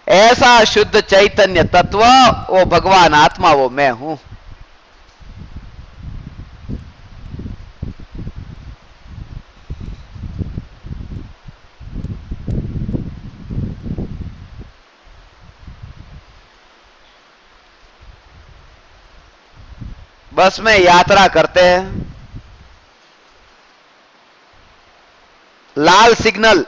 ऐसा शुद्ध चैतन्य तत्व वो भगवान आत्मा वो मैं हूं। बस में यात्रा करते हैं, लाल सिग्नल,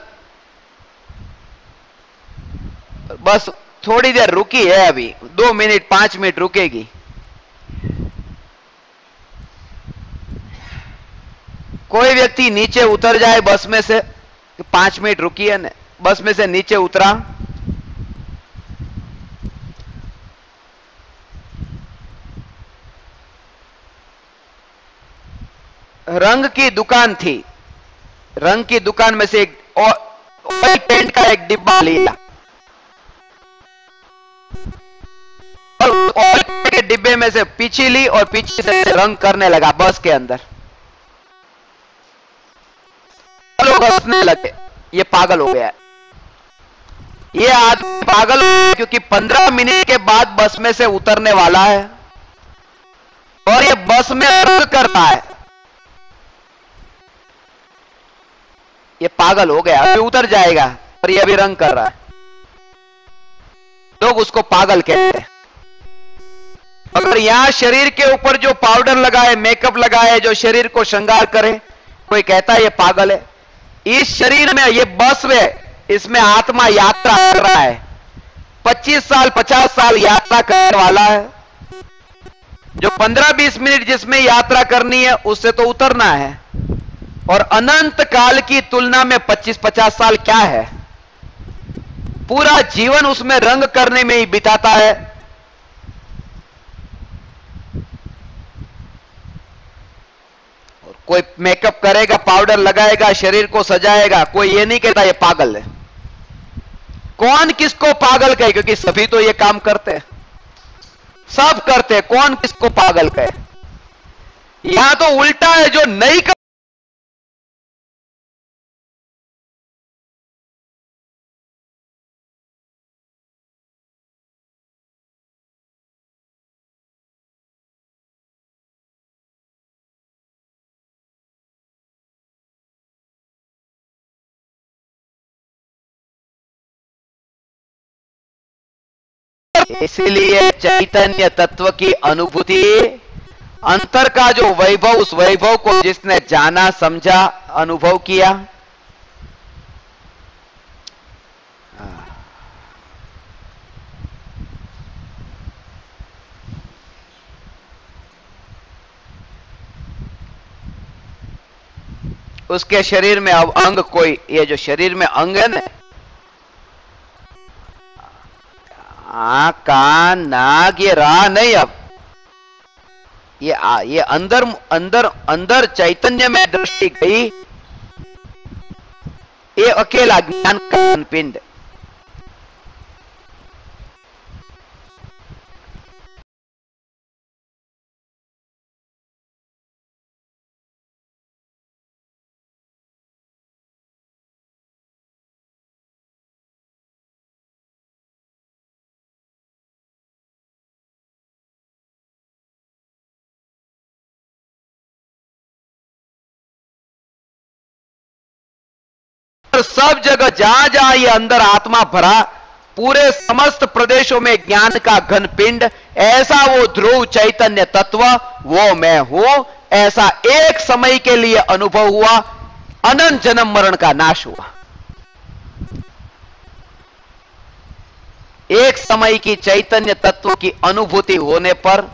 बस थोड़ी देर रुकी है, अभी 2 मिनट 5 मिनट रुकेगी। कोई व्यक्ति नीचे उतर जाए बस में से, 5 मिनट रुकी है ना, बस में से नीचे उतरा, रंग की दुकान थी, रंग की दुकान में से एक ऑयल पेंट का एक डिब्बा लिया और ऑयल पेंट के डिब्बे में से पीछे ली और पीछे से रंग करने लगा बस के अंदर। लोग हंसने लगे, ये पागल हो गया है, ये आदमी पागल हो गया, क्योंकि 15 मिनट के बाद बस में से उतरने वाला है और ये बस में रंग कर रहा है। ये पागल हो गया, अभी उतर जाएगा और ये अभी रंग कर रहा है, लोग उसको पागल कहते हैं। अगर यहां शरीर के ऊपर जो पाउडर लगाए, मेकअप लगाए, जो शरीर को श्रृंगार करे, कोई कहता है ये पागल है। इस शरीर में, ये बस में, इसमें आत्मा यात्रा कर रहा है, 25 साल 50 साल यात्रा करने वाला है। जो 15-20 मिनट जिसमें यात्रा करनी है उससे तो उतरना है, और अनंत काल की तुलना में 25-50 साल क्या है, पूरा जीवन उसमें रंग करने में ही बिताता है। और कोई मेकअप करेगा, पाउडर लगाएगा, शरीर को सजाएगा, कोई ये नहीं कहता ये पागल है। कौन किसको पागल कहे, क्योंकि सभी तो ये काम करते हैं, सब करते हैं, कौन किसको पागल कहे। यहां तो उल्टा है, जो नहीं कर इसलिए चैतन्य तत्व की अनुभूति, अंतर का जो वैभव, उस वैभव को जिसने जाना, समझा, अनुभव किया, उसके शरीर में अब अंग कोई, ये जो शरीर में अंग है ना, आंख कान नाक ये रहा नहीं अब, ये अंदर अंदर अंदर चैतन्य में दृष्टि गई, ये अकेला ज्ञान का पिंड। सब जगह जहां जहां ये अंदर आत्मा भरा, पूरे समस्त प्रदेशों में ज्ञान का घन पिंड, ऐसा वो ध्रुव चैतन्य तत्व, वो मैं हूं, ऐसा एक समय के लिए अनुभव हुआ, अनंत जन्म मरण का नाश हुआ। एक समय की चैतन्य तत्व की अनुभूति होने पर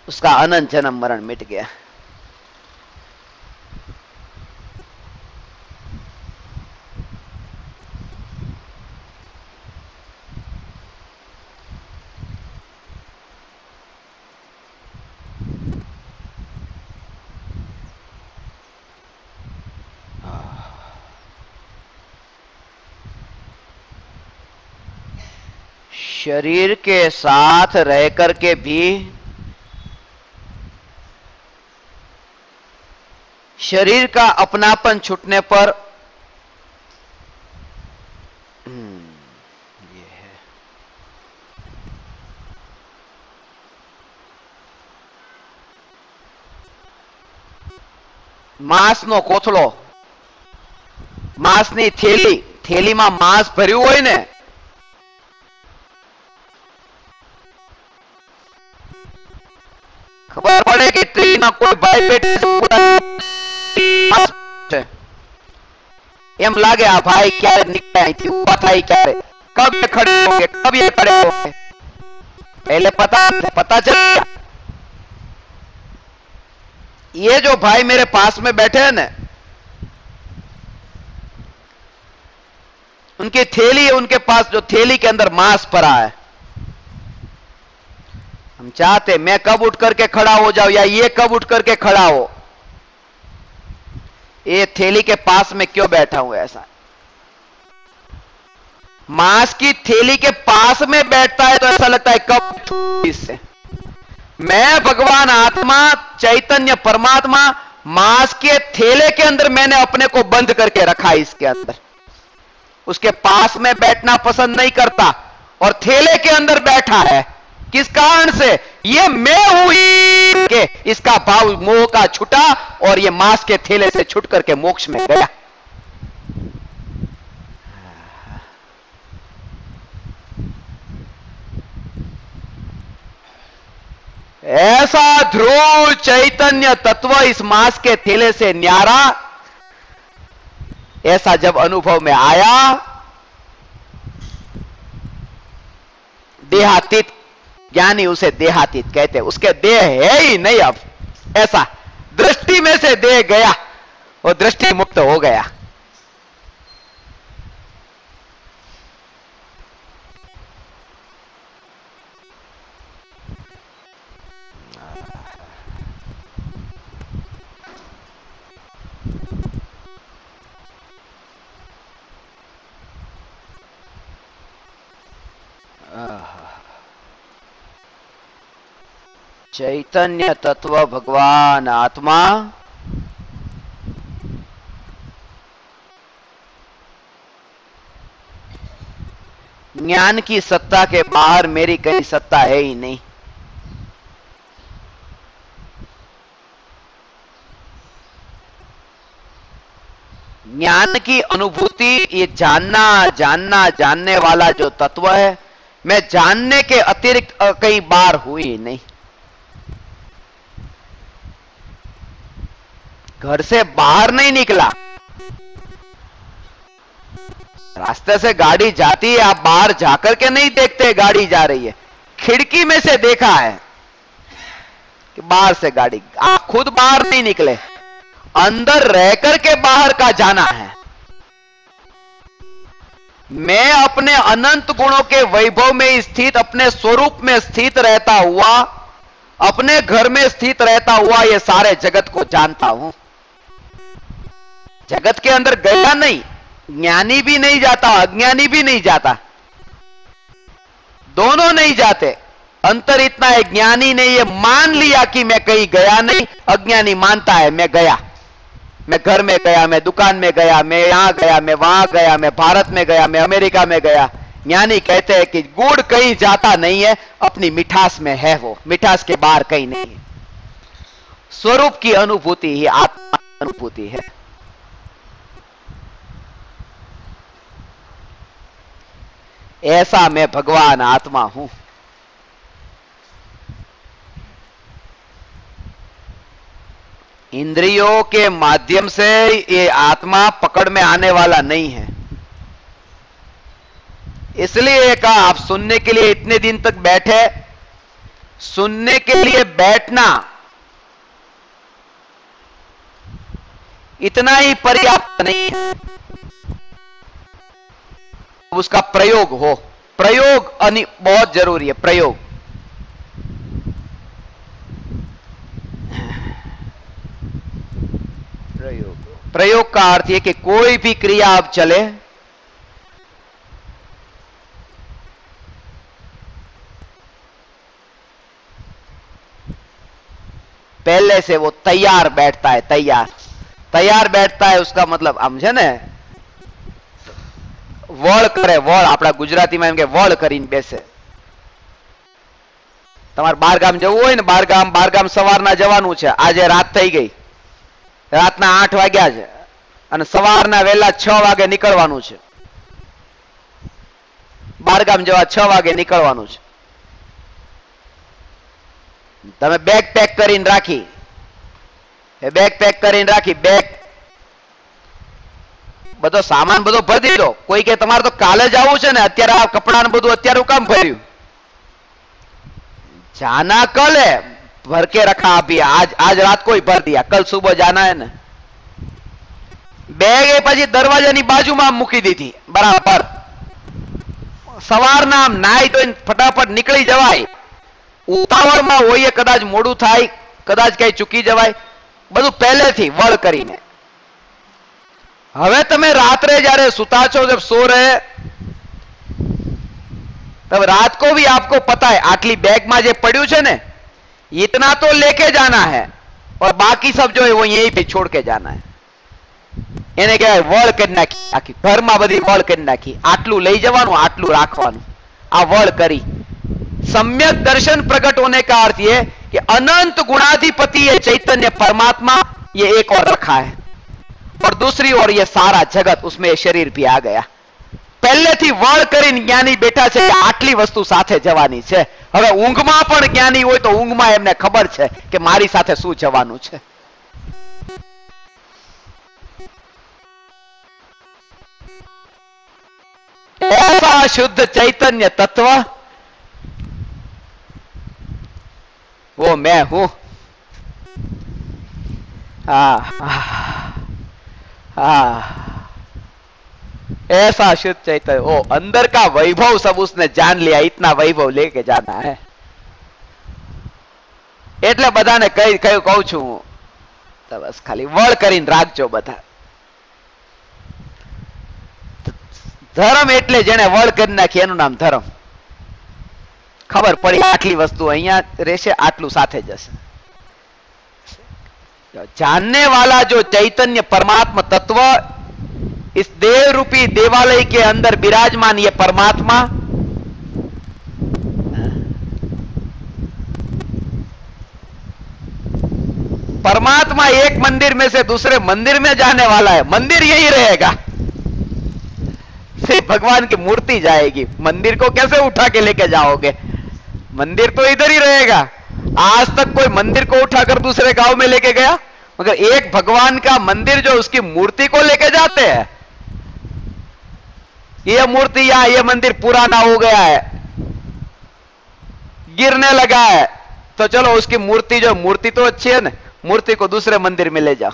उसका अनंत जन्म मरण मिट गया। शरीर के साथ रह करके भी शरीर का अपनापन छूटने पर ये है માંસનો કોથળો, માંસની થેલીમાં માંસ ભર્યું હોય ને, ખબર પડે કે ટ્રેનમાં કોઈ ભાઈ બેઠે છે, એમ લાગે આ ભાઈ ક્યારે નીકળે અહીંથી, ઊભા થાય ક્યારે, कब ये खड़े होंगे, कब ये खड़े होंगे, पहले पता चल गया। ये जो भाई मेरे पास में बैठे हैं ना, उनकी थैली है, उनके पास जो थैली के अंदर मांस पड़ा है, हम चाहते मैं कब उठ करके खड़ा हो जाऊं या ये कब उठ करके खड़ा हो, ये थैली के पास में क्यों बैठा हूं ऐसा। मांस की थैली के पास में बैठता है तो ऐसा लगता है कब इससे। मैं भगवान आत्मा चैतन्य परमात्मा मांस के थैले के अंदर मैंने अपने को बंद करके रखा, इसके अंदर उसके पास में बैठना पसंद नहीं करता और थैले के अंदर बैठा है। किस कारण से? ये मैं हूं ही के इसका भाव मोह का छुटा और ये मांस के थैले से छुट करके मोक्ष में गया। ऐसा ध्रुव चैतन्य तत्व इस मांस के थैले से न्यारा, ऐसा जब अनुभव में आया, देहातीत ज्ञानी उसे देहातीत कहते, उसके देह है ही नहीं अब, ऐसा दृष्टि में से देह गया और दृष्टि मुक्त हो गया। चैतन्य तत्व भगवान आत्मा ज्ञान की सत्ता के बाहर मेरी कहीं सत्ता है ही नहीं। ज्ञान की अनुभूति, ये जानने वाला जो तत्व है, मैं जानने के अतिरिक्त कई बार हुई नहीं। घर से बाहर नहीं निकला, रास्ते से गाड़ी जाती है, आप बाहर जाकर के नहीं देखते गाड़ी जा रही है, खिड़की में से देखा है कि बाहर से गाड़ी, आप खुद बाहर नहीं निकले, अंदर रह करके बाहर का जाना है। मैं अपने अनंत गुणों के वैभव में स्थित, अपने स्वरूप में स्थित रहता हुआ, अपने घर में स्थित रहता हुआ ये सारे जगत को जानता हूं। जगत के अंदर गया नहीं, ज्ञानी भी नहीं जाता, अज्ञानी भी नहीं जाता, दोनों नहीं जाते। अंतर इतना है, ज्ञानी ने ये मान लिया कि मैं कहीं गया नहीं, अज्ञानी मानता है मैं गया, मैं घर में गया, मैं दुकान में गया, मैं यहां गया, मैं वहां गया, मैं भारत में गया, मैं अमेरिका में गया। ज्ञानी कहते हैं कि गुड़ कहीं जाता नहीं है, अपनी मिठास में है, वो मिठास के बाहर कहीं नहीं है। स्वरूप की अनुभूति ही आत्मा अनुभूति है। ऐसा मैं भगवान आत्मा हूं। इंद्रियों के माध्यम से ये आत्मा पकड़ में आने वाला नहीं है। इसलिए कहा आप सुनने के लिए इतने दिन तक बैठे, सुनने के लिए बैठना इतना ही पर्याप्त नहीं है, उसका प्रयोग हो। प्रयोग बहुत जरूरी है। प्रयोग प्रयोग का अर्थ यह कि कोई भी क्रिया अब चले, पहले से वो तैयार बैठता है। तैयार बैठता है, उसका मतलब समझे ने, वळ करे, वळ આપણા ગુજરાતીમાં એમ કે વળ કરીને બેસે। તમારે બાર ગામ જવું હોય ને, બાર ગામ સવારના જવાનું છે, આજે રાત થઈ ગઈ, રાતના 8 વાગ્યા છે અને સવારના વહેલા 6 વાગે નીકળવાનું છે। બારગામ જવા 6 વાગે નીકળવાનું છે। તમે બેગ પેક કરીને રાખી, બેગ બધો સામાન બધો ભરી દીધો। કોઈ કે તમારે તો કાલે જ આવવું છે ને, અત્યારે આ કપડા ને બધું અત્યારે કામ ભર્યું? जाना कल है, भर के रखा अभी, आज रात को ही भर दिया, कल सुबह जाना है ना। बैग ए पछी दरवाजानी बाजुमां मूकी दीधी बराबर। सवारना आम नाई तो फटाफट निकली जवाय। उतावळमां होईए, कदाच मोडું થાય, कदाच कई चूकी जवाय, બધું પહેલેથી વળ કરીને। હવે તમે રાત્રે જ્યારે સુતા છો, जब सो रहे, तब रात को भी आपको पता है आटली बैग में जो पड़ू है ने, इतना तो लेके जाना है और बाकी सब जो है वो यहीं पे छोड़ के जाना है। એને કહેવાય વળ કરી નાખી, આખી ઘરમાં બધી વળ કરી નાખી। આટલું લઈ જવાનું, આટલું રાખવાનું, આ વળ કરી। सम्यक दर्शन प्रकट होने का अर्थ ये कि अनंत गुणाधिपति ये चैतन्य परमात्मा ये एक और रखा है, और दूसरी ओर ये सारा जगत, उसमें शरीर भी आ गया। પહેલેથી વળ કરીને જ્ઞાની બેઠા છે કે આટલી વસ્તુ સાથે જવાની છે। હવે ઊંઘમાં પણ જ્ઞાની હોય તો ઊંઘમાં એમને ખબર છે કે મારી સાથે શું જવાનું છે। ऐसा शुद्ध चैतन्य तत्व वो मैं हूं। ऐसा शुद्ध चैतन्य, वो अंदर का वैभव सब उसने जान लिया, इतना वैभव लेके जाना है। એટલે બધાને કહું છું, તો બસ ખાલી વળ કરીને રાખજો બધા। ધર્મ એટલે જેને વળ કરી નાખી એનું નામ ધર્મ। ખબર પડી આટલી વસ્તુ અહીંયા રહેશે, આટલું સાથે જશે। जानने वाला जो चैतन्य परमात्मा तत्व, इस देव रूपी देवालय के अंदर विराजमान ये परमात्मा, परमात्मा एक मंदिर में से दूसरे मंदिर में जाने वाला है। मंदिर यही रहेगा, सिर्फ भगवान की मूर्ति जाएगी। मंदिर को कैसे उठा के लेके जाओगे? मंदिर तो इधर ही रहेगा। आज तक कोई मंदिर को उठाकर दूसरे गांव में लेके गया? मगर एक भगवान का मंदिर जो उसकी मूर्ति को लेके जाते हैं, ये मूर्ति या ये मंदिर पुराना हो गया है, गिरने लगा है, तो चलो उसकी मूर्ति, जो मूर्ति तो अच्छी है ना, मूर्ति को दूसरे मंदिर में ले जाओ।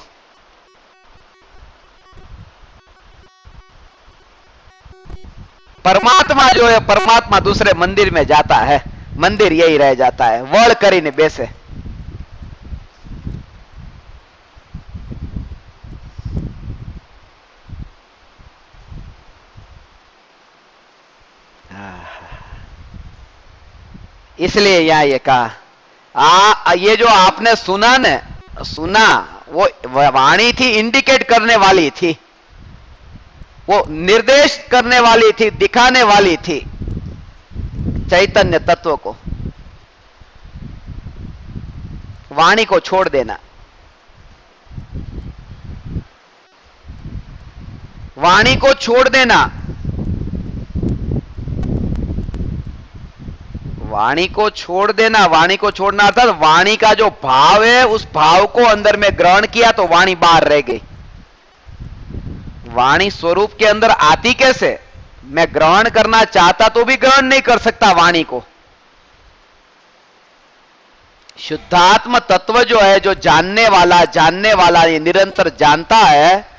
परमात्मा जो है, परमात्मा दूसरे मंदिर में जाता है, मंदिर यही रह जाता है, वड़ કરીને बेसे। इसलिए यहां ये कहा, ये जो आपने सुना न, सुना वो वाणी थी, इंडिकेट करने वाली थी, वो निर्देश करने वाली थी, दिखाने वाली थी चैतन्य तत्व को। वाणी को छोड़ देना, वाणी को छोड़ देना, वाणी को छोड़ देना, वाणी को छोड़ना अर्थात वाणी का जो भाव है उस भाव को अंदर में ग्रहण किया तो वाणी बाहर रह गई। वाणी स्वरूप के अंदर आती कैसे? मैं ग्रहण करना चाहता तो भी ग्रहण नहीं कर सकता वाणी को। शुद्धात्म तत्व जो है, जो जानने वाला ये निरंतर जानता है,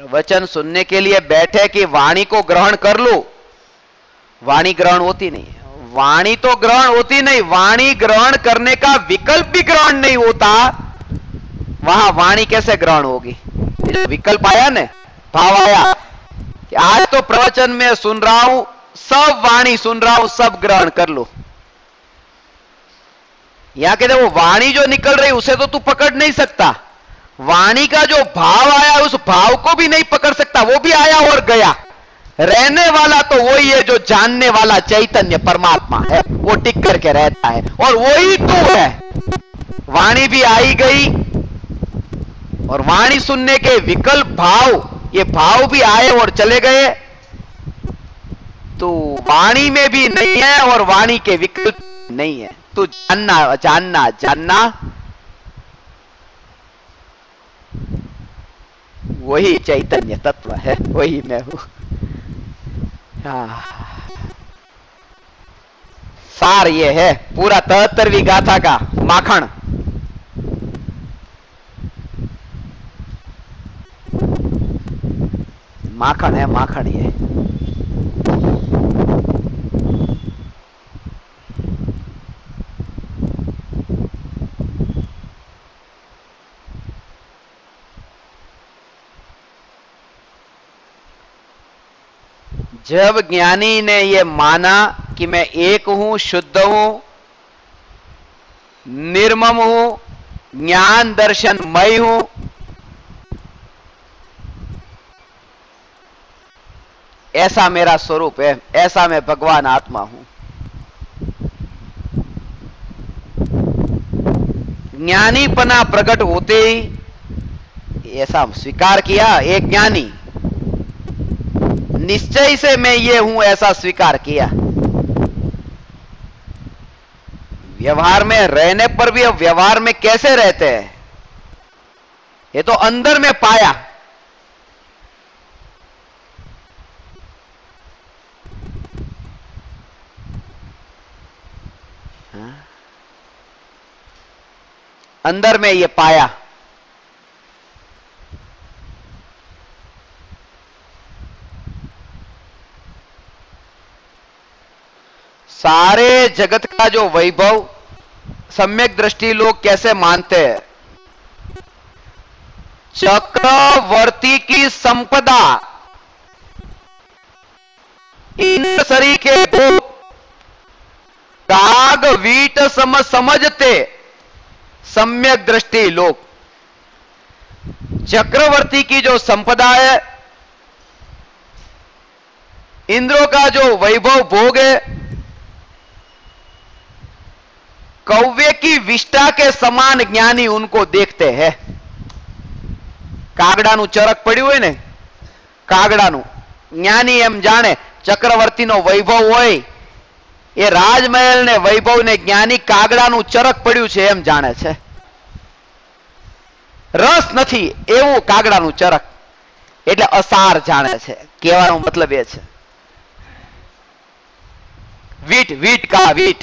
वचन सुनने के लिए बैठे कि वाणी को ग्रहण कर लो, वाणी ग्रहण होती नहीं, वाणी तो ग्रहण होती नहीं, वाणी ग्रहण करने का विकल्प भी ग्रहण नहीं होता, वहां वाणी कैसे ग्रहण होगी? विकल्प आया ना, भाव आया कि आज तो प्रवचन में सुन रहा हूं, सब वाणी सुन रहा हूं, सब ग्रहण कर लो। यहां कहते वो वाणी जो निकल रही उसे तो तू पकड़ नहीं सकता, वाणी का जो भाव आया उस भाव को भी नहीं पकड़ सकता, वो भी आया और गया। रहने वाला तो वही है जो जानने वाला चैतन्य परमात्मा है, वो टिक करके रहता है और वही तू है। वाणी भी आई गई और वाणी सुनने के विकल्प भाव, ये भाव भी आए और चले गए, तो वाणी में भी नहीं है और वाणी के विकल्प नहीं है। तो जानना जानना जानना वही चैतन्य तत्व है, वही मैं हूं। सार ये है पूरा 73वीं गाथा का माखन। माखन है, माखन ये। जब ज्ञानी ने ये माना कि मैं एक हूं, शुद्ध हूं, निर्मम हूं, ज्ञान दर्शन मय हूं, ऐसा मेरा स्वरूप है, ऐसा मैं भगवान आत्मा हूं। ज्ञानीपना प्रकट होते ही ऐसा स्वीकार किया, एक ज्ञानी निश्चय से मैं ये हूं ऐसा स्वीकार किया। व्यवहार में रहने पर भी अब व्यवहार में कैसे रहते हैं, ये तो अंदर में पाया। अंदर में ये पाया। सारे जगत का जो वैभव सम्यक दृष्टि लोग कैसे मानते हैं? चक्रवर्ती की संपदा इंद्र सरी के भोग काग वीट समझते सम्यक दृष्टि लोग। चक्रवर्ती की जो संपदा है, इंद्रों का जो वैभव भोग है, कौवे की विष्ठा के समान ज्ञानी उनको देखते हैं। कागड़ाનું ચરક પડ્યું હોય ને, કાગડાનું જ્ઞાની એમ જાણે ચક્રવર્તીનો વૈભવ હોય, એ રાજમહેલ ને વૈભવ ને જ્ઞાની કાગડાનું ચરક પડ્યું છે એમ જાણે છે। રસ નથી એવું કાગડાનું ચરક, એટલે અસાર જાણે છે। કહેવાનો મતલબ એ છે। वीट, वीट का वीट,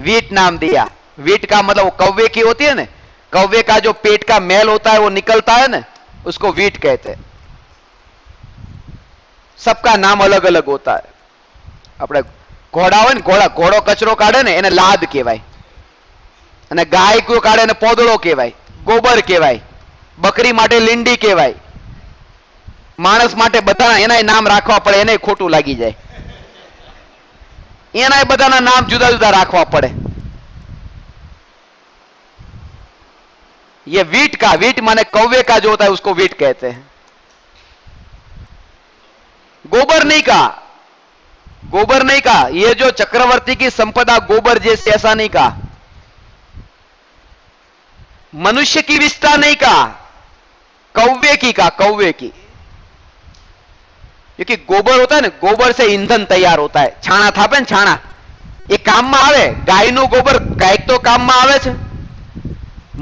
वीट नाम दिया। वीट का मतलब वो कौवे की होती है ना, कौवे का जो पेट का मैल होता है वो निकलता है ना, उसको वीट कहते हैं। सबका नाम अलग अलग होता है। આપણે ઘોડા હોય ને, ઘોડો કચરો કાઢે ને એને લાદ કહેવાય, અને ગાય કુ કાઢે એને પોદળો કહેવાય, ગોબર કહેવાય, બકરી માટે લીંડી કહેવાય, માણસ માટે બધા એના નામ રાખવા પડે, એને ખોટું લાગી જાય, એના બધાના નામ જુદા જુદા રાખવા પડે। ये वीट माने कौवे का जो होता है उसको वीट कहते हैं। गोबर नहीं कहा, गोबर नहीं कहा, ये जो चक्रवर्ती की संपदा गोबर जैसे ऐसा नहीं कहा। मनुष्य की विस्तार नहीं कहा, कौवे की कहा, कौवे की। क्योंकि गोबर होता है ना, गोबर से ईंधन तैयार होता है। छाणा थापे ने छाणा એ કામમાં આવે, ગાયનું ગોબર કાંઈક તો કામમાં આવે છે,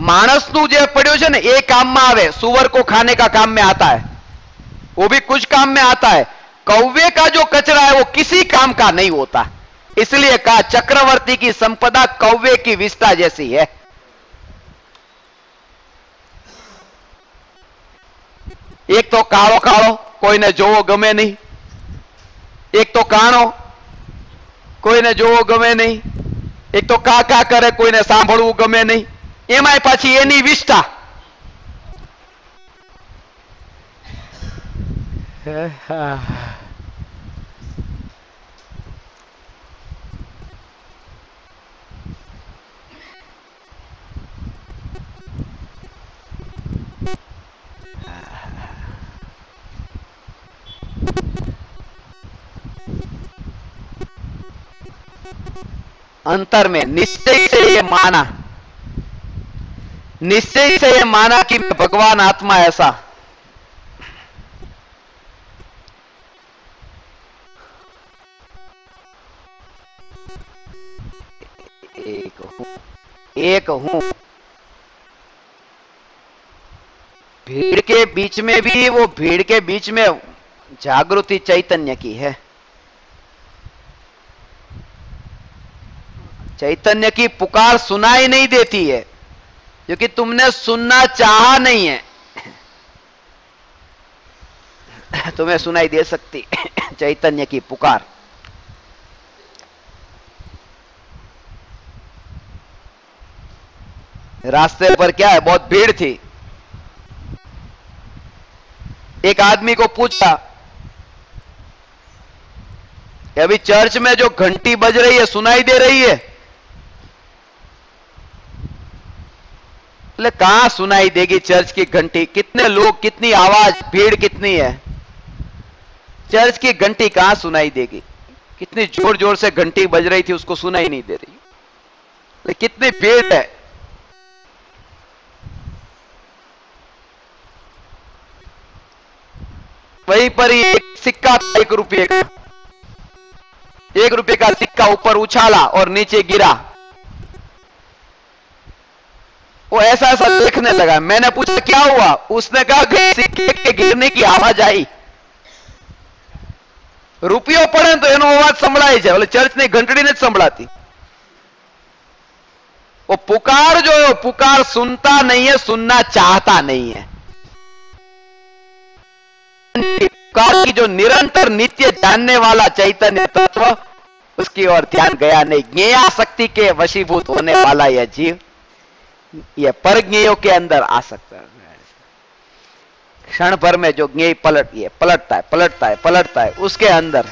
માણસનું જે પડ્યો છે ને એ કામમાં આવે, सुअर को खाने का काम में आता है, वो भी कुछ काम में आता है। कौवे का जो कचरा है वो किसी काम का नहीं होता, इसलिए कहा चक्रवर्ती की संपदा कौवे की विस्ता जैसी है। एक तो काळो काळो कोईने जोवो गमे नहीं, एक तो काणो कोईने जोवो गमे नहीं, एक तो का का करे कोईने सांभळવું गमे नहीं, एमाय पाછી एनी विष्ठा। अंतर में निश्चय से ये माना, निश्चय से ये माना कि मैं भगवान आत्मा ऐसा। एक हूं। भीड़ के बीच में भी, वो भीड़ के बीच में जागृति चैतन्य की है। चैतन्य की पुकार सुनाई नहीं देती है क्योंकि तुमने सुनना चाहा नहीं है। तुम्हें सुनाई दे सकती चैतन्य की पुकार। रास्ते पर क्या है, बहुत भीड़ थी। एक आदमी को पूछा कि अभी चर्च में जो घंटी बज रही है सुनाई दे रही है? बोले कहां सुनाई देगी चर्च की घंटी, कितने लोग, कितनी आवाज, भीड़ कितनी है, चर्च की घंटी कहां सुनाई देगी? कितनी जोर जोर से घंटी बज रही थी, उसको सुनाई नहीं दे रही। बोले कितनी भीड़ है। वहीं पर ही एक सिक्का था, 1 रुपये का, 1 रुपये का सिक्का ऊपर उछाला और नीचे गिरा। वो ऐसा ऐसा लिखने लगा। मैंने पूछा क्या हुआ? उसने कहा सिक्के के गिरने की आवाज आई। રૂપિયો પડે તો એનો અવાજ સંભળાય છે, એટલે ચર્ચની ઘંટડી ને જ સંભળાતી। वो पुकार जो है, पुकार सुनता नहीं है, सुनना चाहता नहीं है। पुकार की जो निरंतर नित्य जानने वाला चैतन्य तत्व, उसकी ओर ध्यान गया नहीं। ज्ञेया शक्ति के वशीभूत होने वाला यह जीव, यह परज्ञेयों के अंदर आ सकता है। क्षण भर में जो ज्ञेय पलटता है, पलटता है, पलटता है, उसके अंदर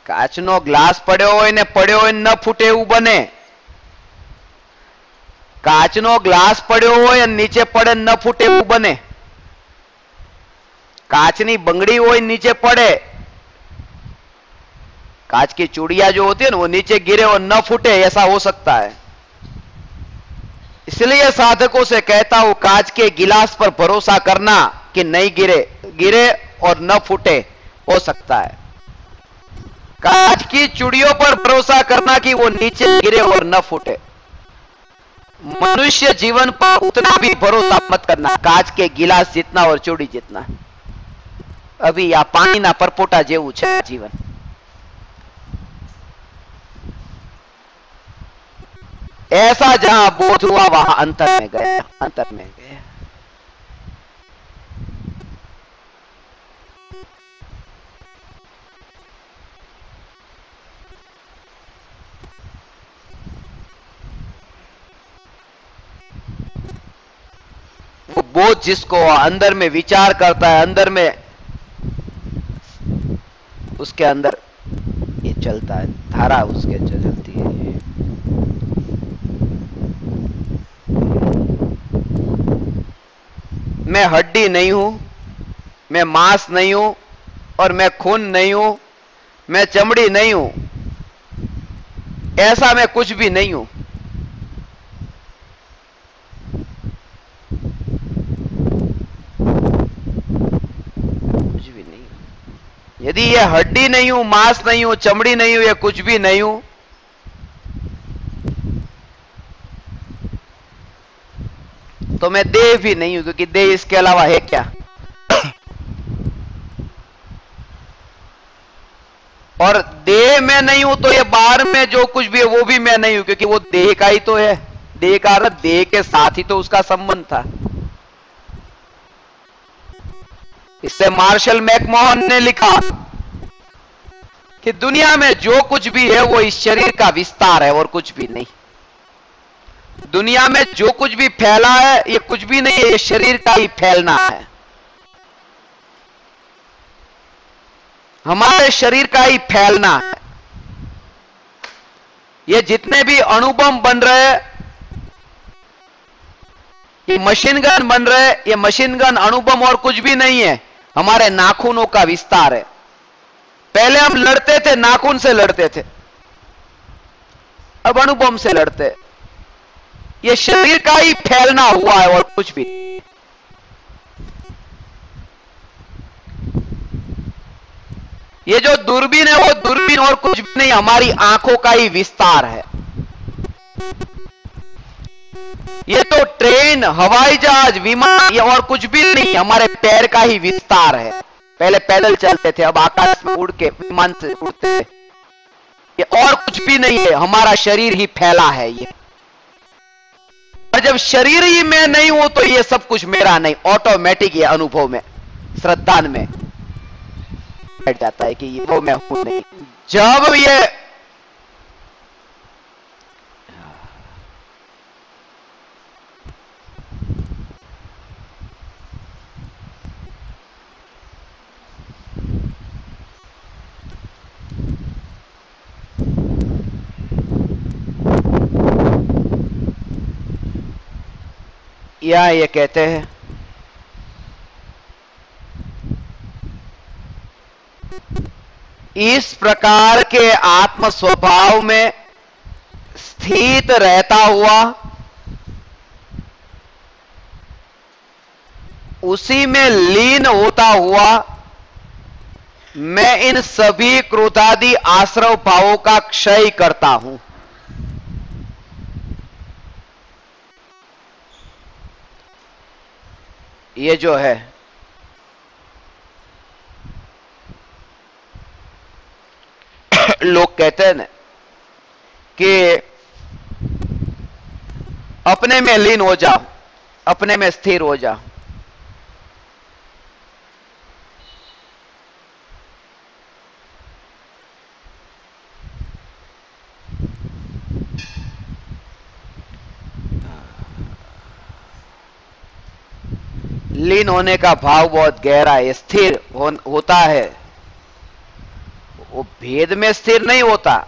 काचनो ग्लास पड्यो होय ने न फूटे एवं बने। काचनो ग्लास पड्यो होय अने नीचे पड़े न फूटे एवं बने। काचनी बंगड़ी होय नीचे पड़े, काच की चूड़ियां जो होती है ना, वो नीचे गिरे और न फूटे, ऐसा हो सकता है। इसलिए साधकों से कहता हूं, कांच के गिलास पर भरोसा करना कि नहीं गिरे और न फूटे, हो सकता है। कांच की चूड़ियों पर भरोसा करना कि वो नीचे गिरे और न फूटे। मनुष्य जीवन पर उतना भी भरोसा मत करना, कांच के गिलास जितना और चूड़ी जितना। अभी या पानी ना परपोटा जेवू छे जीवन। ऐसा जहां बोध हुआ वहां अंतर में गया, अंतर में गया। वो बोध जिसको अंदर में विचार करता है, अंदर में उसके अंदर ये चलता है, धारा उसके चलती है। मैं हड्डी नहीं हूं, मैं मांस नहीं हूं, और मैं खून नहीं हूं, मैं चमड़ी नहीं हूं, ऐसा मैं कुछ भी नहीं हूं। कुछ भी नहीं हूं। यदि ये हड्डी नहीं हूं, मांस नहीं हूं, चमड़ी नहीं हूं, ये कुछ भी नहीं हूं, तो मैं देह भी नहीं हूं, क्योंकि देह इसके अलावा है क्या। और देह में नहीं हूं तो ये बाहर में जो कुछ भी है वो भी मैं नहीं हूं, क्योंकि वो देह का ही तो है। देह का अर्थ देह के साथ ही तो उसका संबंध था। इससे मार्शल मैकमोहन ने लिखा कि दुनिया में जो कुछ भी है वो इस शरीर का विस्तार है और कुछ भी नहीं। दुनिया में जो कुछ भी फैला है ये कुछ भी नहीं है, ये शरीर का ही फैलना है। हमारे शरीर का ही फैलना है। ये जितने भी अणुबम बन रहे हैं, ये मशीन गन बन रहे हैं, ये मशीन गन अणुबम और कुछ भी नहीं है, हमारे नाखूनों का विस्तार है। पहले हम लड़ते थे, नाखून से लड़ते थे, अब अणुबम से लड़ते। ये शरीर का ही फैलना हुआ है और कुछ भी। ये जो दूरबीन है वो दूरबीन और कुछ भी नहीं, हमारी आंखों का ही विस्तार है। ये तो ट्रेन, हवाई जहाज, विमान, ये और कुछ भी नहीं, हमारे पैर का ही विस्तार है। पहले पैदल चलते थे, अब आकाश में उड़ के विमान से उड़ते थे। ये और कुछ भी नहीं है, हमारा शरीर ही फैला है ये। और जब शरीर ही मैं नहीं हूं तो ये सब कुछ मेरा नहीं, ऑटोमेटिक ये अनुभव में, श्रद्धा में बैठ जाता है कि ये वो मैं हूं नहीं। जब ये कहते हैं इस प्रकार के आत्म स्वभाव में स्थित रहता हुआ, उसी में लीन होता हुआ, मैं इन सभी क्रोधादि आश्रव भावों का क्षय करता हूं। ये जो है लोग कहते हैं ना कि अपने में लीन हो जाओ, अपने में स्थिर हो जाओ। लीन होने का भाव बहुत गहरा है, स्थिर होता है। वो भेद में स्थिर नहीं होता।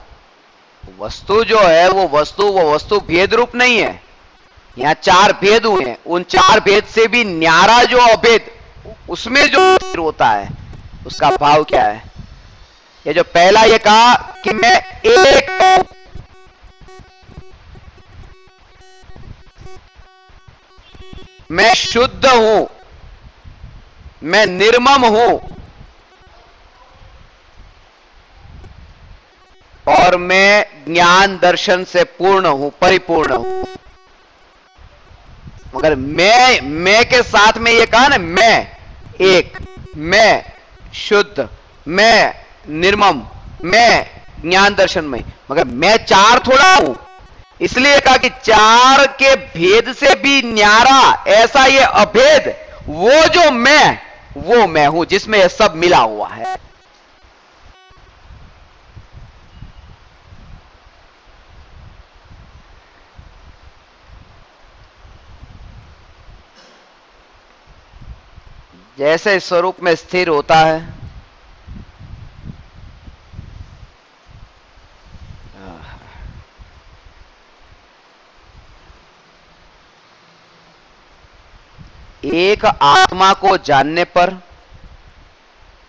वस्तु जो है वो वस्तु भेद रूप नहीं है। यहां चार भेद हुए हैं, उन चार भेद से भी न्यारा जो अभेद, उसमें जो स्थिर होता है उसका भाव क्या है। ये जो पहला ये कहा कि मैं एक हूं, मैं शुद्ध हूं, मैं निर्मम हूं, और मैं ज्ञान दर्शन से पूर्ण हूं, परिपूर्ण हूं। मगर मैं के साथ में ये कहा ना, मैं एक, मैं शुद्ध, मैं निर्मम, मैं ज्ञान दर्शनमय, मगर मैं चार थोड़ा हूं। इसलिए कहा कि चार के भेद से भी न्यारा ऐसा ये अभेद, वो जो मैं, वो मैं हूं जिसमें यह सब मिला हुआ है। जैसे स्वरूप में स्थिर होता है, एक आत्मा को जानने पर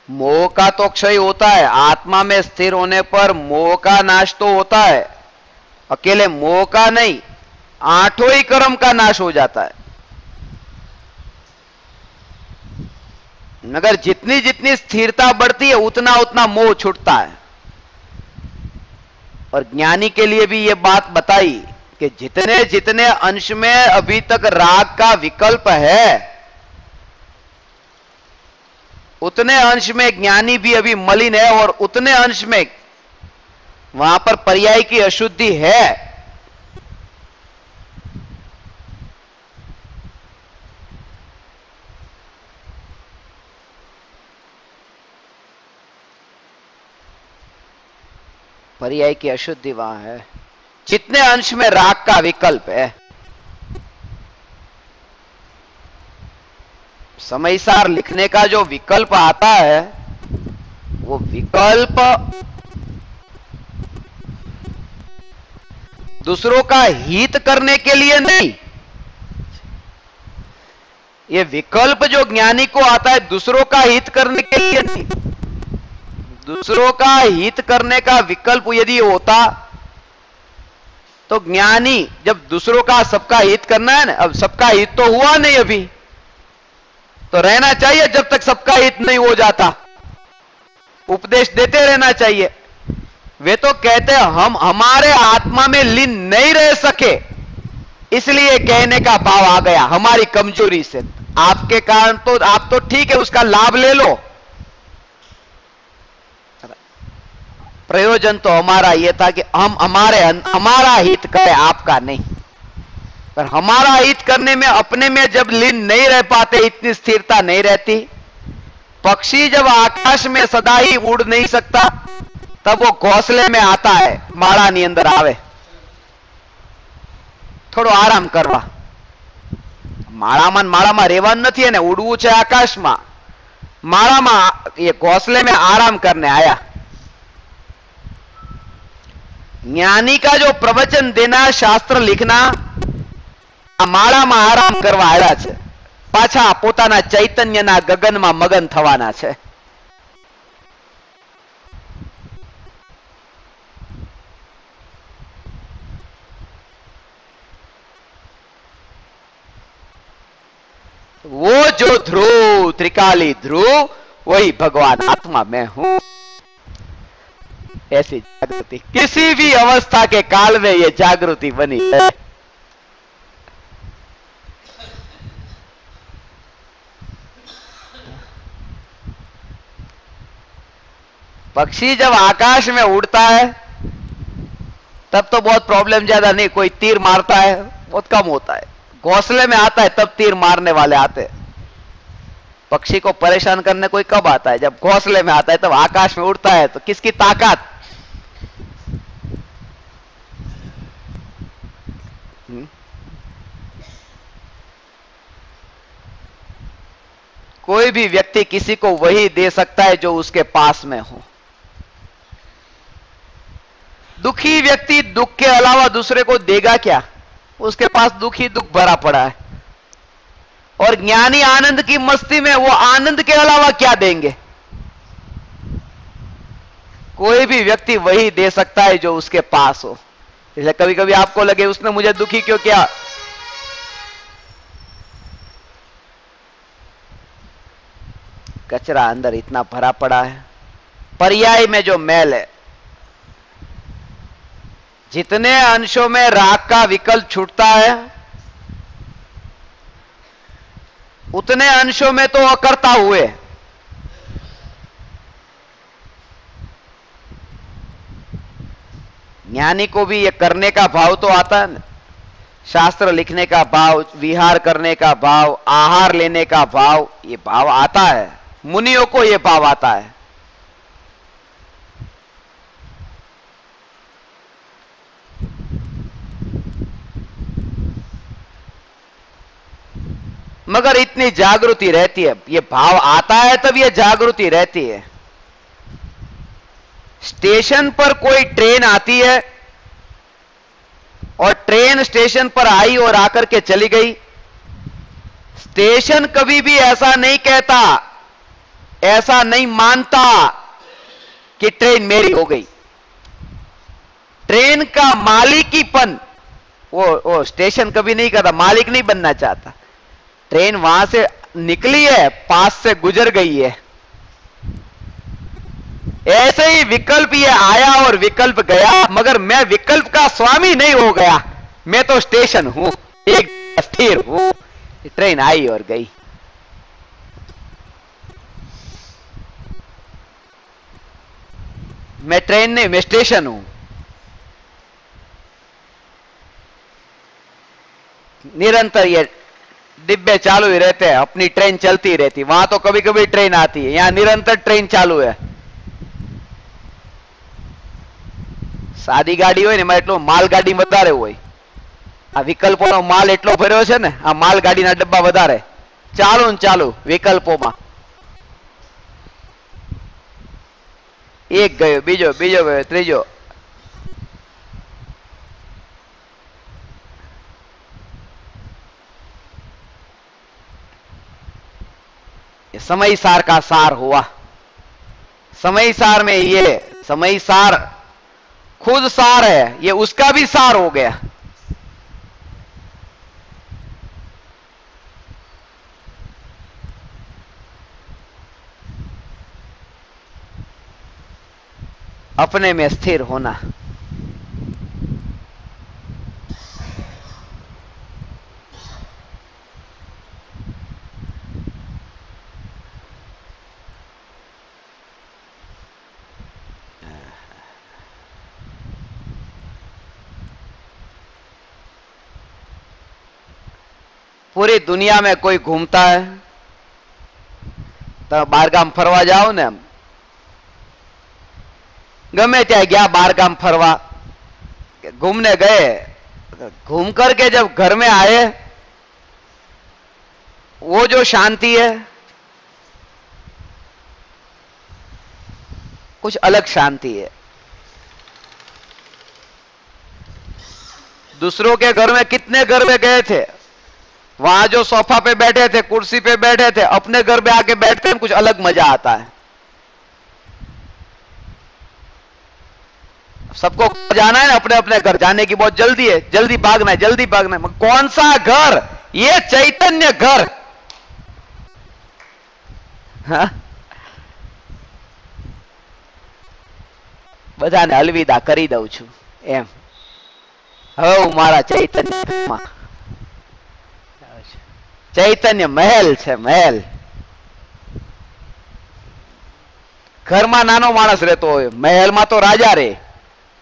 मोह का तो क्षय होता है, आत्मा में स्थिर होने पर मोह का नाश तो होता है। अकेले मोह का नहीं, आठों ही कर्म का नाश हो जाता है। मगर जितनी जितनी स्थिरता बढ़ती है उतना उतना मोह छूटता है। और ज्ञानी के लिए भी यह बात बताई कि जितने जितने अंश में अभी तक राग का विकल्प है, उतने अंश में ज्ञानी भी अभी मलिन है, और उतने अंश में वहां पर पर्याय की अशुद्धि है। पर्याय की अशुद्धि वहां है, जितने अंश में राग का विकल्प है। समयसार लिखने का जो विकल्प आता है, वो विकल्प दूसरों का हित करने के लिए नहीं। ये विकल्प जो ज्ञानी को आता है दूसरों का हित करने के लिए नहीं। दूसरों का हित करने का विकल्प यदि होता तो ज्ञानी, जब दूसरों का सबका हित करना है ना, अब सबका हित तो हुआ नहीं अभी, तो रहना चाहिए जब तक सबका हित नहीं हो जाता, उपदेश देते रहना चाहिए। वे तो कहते हैं हम हमारे आत्मा में लीन नहीं रह सके, इसलिए कहने का भाव आ गया हमारी कमजोरी से। आपके कारण तो आप तो ठीक है, उसका लाभ ले लो, प्रयोजन तो हमारा यह था कि हम हमारा हित करें, आपका नहीं। पर हमारा हित करने में अपने में जब लीन नहीं रह पाते, इतनी स्थिरता नहीं रहती। पक्षी जब आकाश में सदा ही उड़ नहीं सकता, तब वो घोंसले में आता है, माळानी अंदर आवे, थोड़ो आराम करवा। माळाમાં રહેવાનું નથી અને ઉડવું છે આકાશમાં, માળામાં ये घोंसले में आराम करने आया। ज्ञानी का जो प्रवचन देना, शास्त्र लिखना, माळाમાં आराम કરવા આવ્યા છે, પાછા પોતાના ચૈતન્યના ગગનમાં મગન થવાના છે। वो जो ध्रुव, त्रिकाली ध्रुव, वही भगवान आत्मा में हूं। ऐसी जागृति किसी भी अवस्था के काल में ये जागृति बनी है। पक्षी जब आकाश में उड़ता है तब तो बहुत प्रॉब्लम ज्यादा नहीं, कोई तीर मारता है बहुत कम होता है। घोंसले में आता है तब तीर मारने वाले आते हैं। पक्षी को परेशान करने कोई कब आता है? जब घोंसले में आता है, तब आकाश में उड़ता है तो किसकी ताकत। कोई भी व्यक्ति किसी को वही दे सकता है जो उसके पास में हो। दुखी व्यक्ति दुख के अलावा दूसरे को देगा क्या? उसके पास दुख ही दुख भरा पड़ा है। और ज्ञानी आनंद की मस्ती में वो आनंद के अलावा क्या देंगे? कोई भी व्यक्ति वही दे सकता है जो उसके पास हो। इसलिए कभी कभी आपको लगे उसने मुझे दुखी क्यों किया, कचरा अंदर इतना भरा पड़ा है। पर्याय में जो मैल है, जितने अंशों में राग का विकल्प छूटता है, उतने अंशों में तो अकर्ता हुए। ज्ञानी को भी ये करने का भाव तो आता है ना, शास्त्र लिखने का भाव, विहार करने का भाव, आहार लेने का भाव, ये भाव आता है। मुनियों को ये भाव आता है। मगर इतनी जागृति रहती है, ये भाव आता है तब ये जागृति रहती है। स्टेशन पर कोई ट्रेन आती है और ट्रेन स्टेशन पर आई और आकर के चली गई, स्टेशन कभी भी ऐसा नहीं कहता, ऐसा नहीं मानता कि ट्रेन मेरी हो गई। ट्रेन का मालिकीपन वो स्टेशन कभी नहीं कहता, मालिक नहीं बनना चाहता। ट्रेन वहां से निकली है, पास से गुजर गई है। ऐसे ही विकल्प ये आया और विकल्प गया, मगर मैं विकल्प का स्वामी नहीं हो गया, मैं तो स्टेशन हूं, एक स्थिर हूं। ट्रेन आई और गई। मैं ट्रेन नहीं, मैं स्टेशन हूं। निरंतर ये डिब्बे चालू ही रहते हैं, अपनी ट्रेन चलती रहती। वहां तो कभी कभी ट्रेन आती है, यहां निरंतर ट्रेन चालू है। सादी गाड़ी હોય ને એમાં એટલો માલગાડી વધારે હોય, આ વિકલ્પોનો માલ એટલો ભર્યો છે ને, આ માલગાડીના ડબ્બા વધારે ચાલુ ને ચાલુ વિકલ્પોમાં। એક ગયો, બીજો ગયો, ત્રીજો। समय सार का सार हुआ। समय सार में ये समय सार खुद सार है, ये उसका भी सार हो गया। अपने में स्थिर होना। पूरी दुनिया में कोई घूमता है तो बारगाम फरवा जाओ ने, गमे त्या गया बारगाम फरवा, घूमने गए, घूम करके जब घर में आए, वो जो शांति है कुछ अलग शांति है। दूसरों के घर में, कितने घर में गए थे, वहां जो सोफा पे बैठे थे, कुर्सी पे बैठे थे, अपने घर में आके बैठते हैं, कुछ अलग मजा आता है। सबको जाना है ना, अपने अपने घर जाने की बहुत जल्दी है, जल्दी भागना है, जल्दी भागना है। कौन सा घर? ये चैतन्य घर। हाँ? બધાને અલવિદા કરી દઉં છું એમ। હવે હું મારા ચૈતન્યમાં, ચૈતન્ય મહેલ છે, મહેલ। ઘરમાં નાનો માણસ રહેતો હોય, મહેલમાં તો રાજા રે।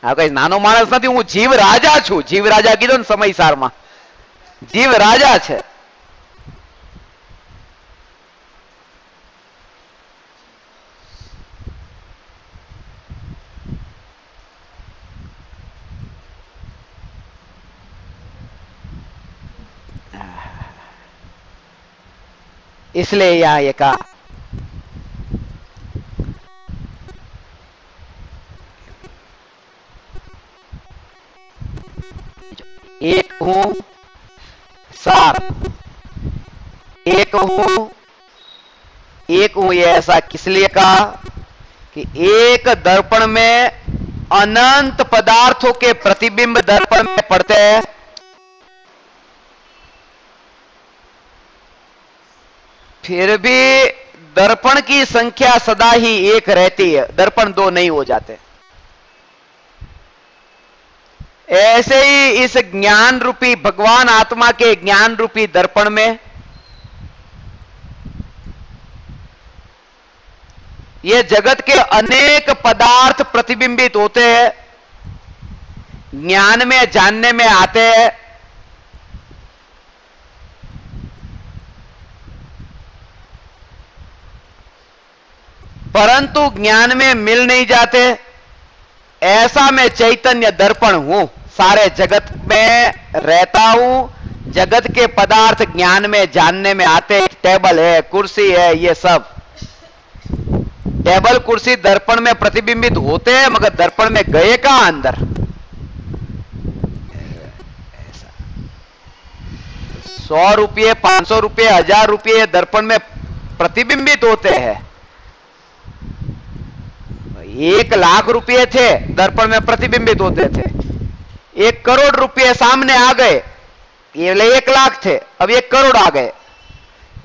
આ કઈ નાનો માણસ નથી, હું જીવ રાજા છું। જીવ રાજા કીધો ને સમયસારમાં, જીવ રાજા છે। इसलिए यहां ये कहा एक हूं सार, एक हूं ये ऐसा किस लिए कहा कि एक दर्पण में अनंत पदार्थों के प्रतिबिंब दर्पण में पड़ते हैं, फिर भी दर्पण की संख्या सदा ही एक रहती है, दर्पण दो नहीं हो जाते। ऐसे ही इस ज्ञान रूपी भगवान आत्मा के ज्ञान रूपी दर्पण में ये जगत के अनेक पदार्थ प्रतिबिंबित होते हैं, ज्ञान में जानने में आते हैं, परंतु ज्ञान में मिल नहीं जाते। ऐसा मैं चैतन्य दर्पण हूं, सारे जगत में रहता हूं, जगत के पदार्थ ज्ञान में जानने में आते। टेबल है, कुर्सी है, ये सब टेबल कुर्सी दर्पण में प्रतिबिंबित होते हैं, मगर दर्पण में गए कहां अंदर? 100 रुपये, 500 रुपये, 1000 रुपये दर्पण में प्रतिबिंबित होते हैं। 1 लाख रुपये थे, दर्पण में प्रतिबिंबित होते थे। 1 करोड़ रुपये सामने आ गए, ये 1 लाख थे, अब 1 करोड़ आ गए।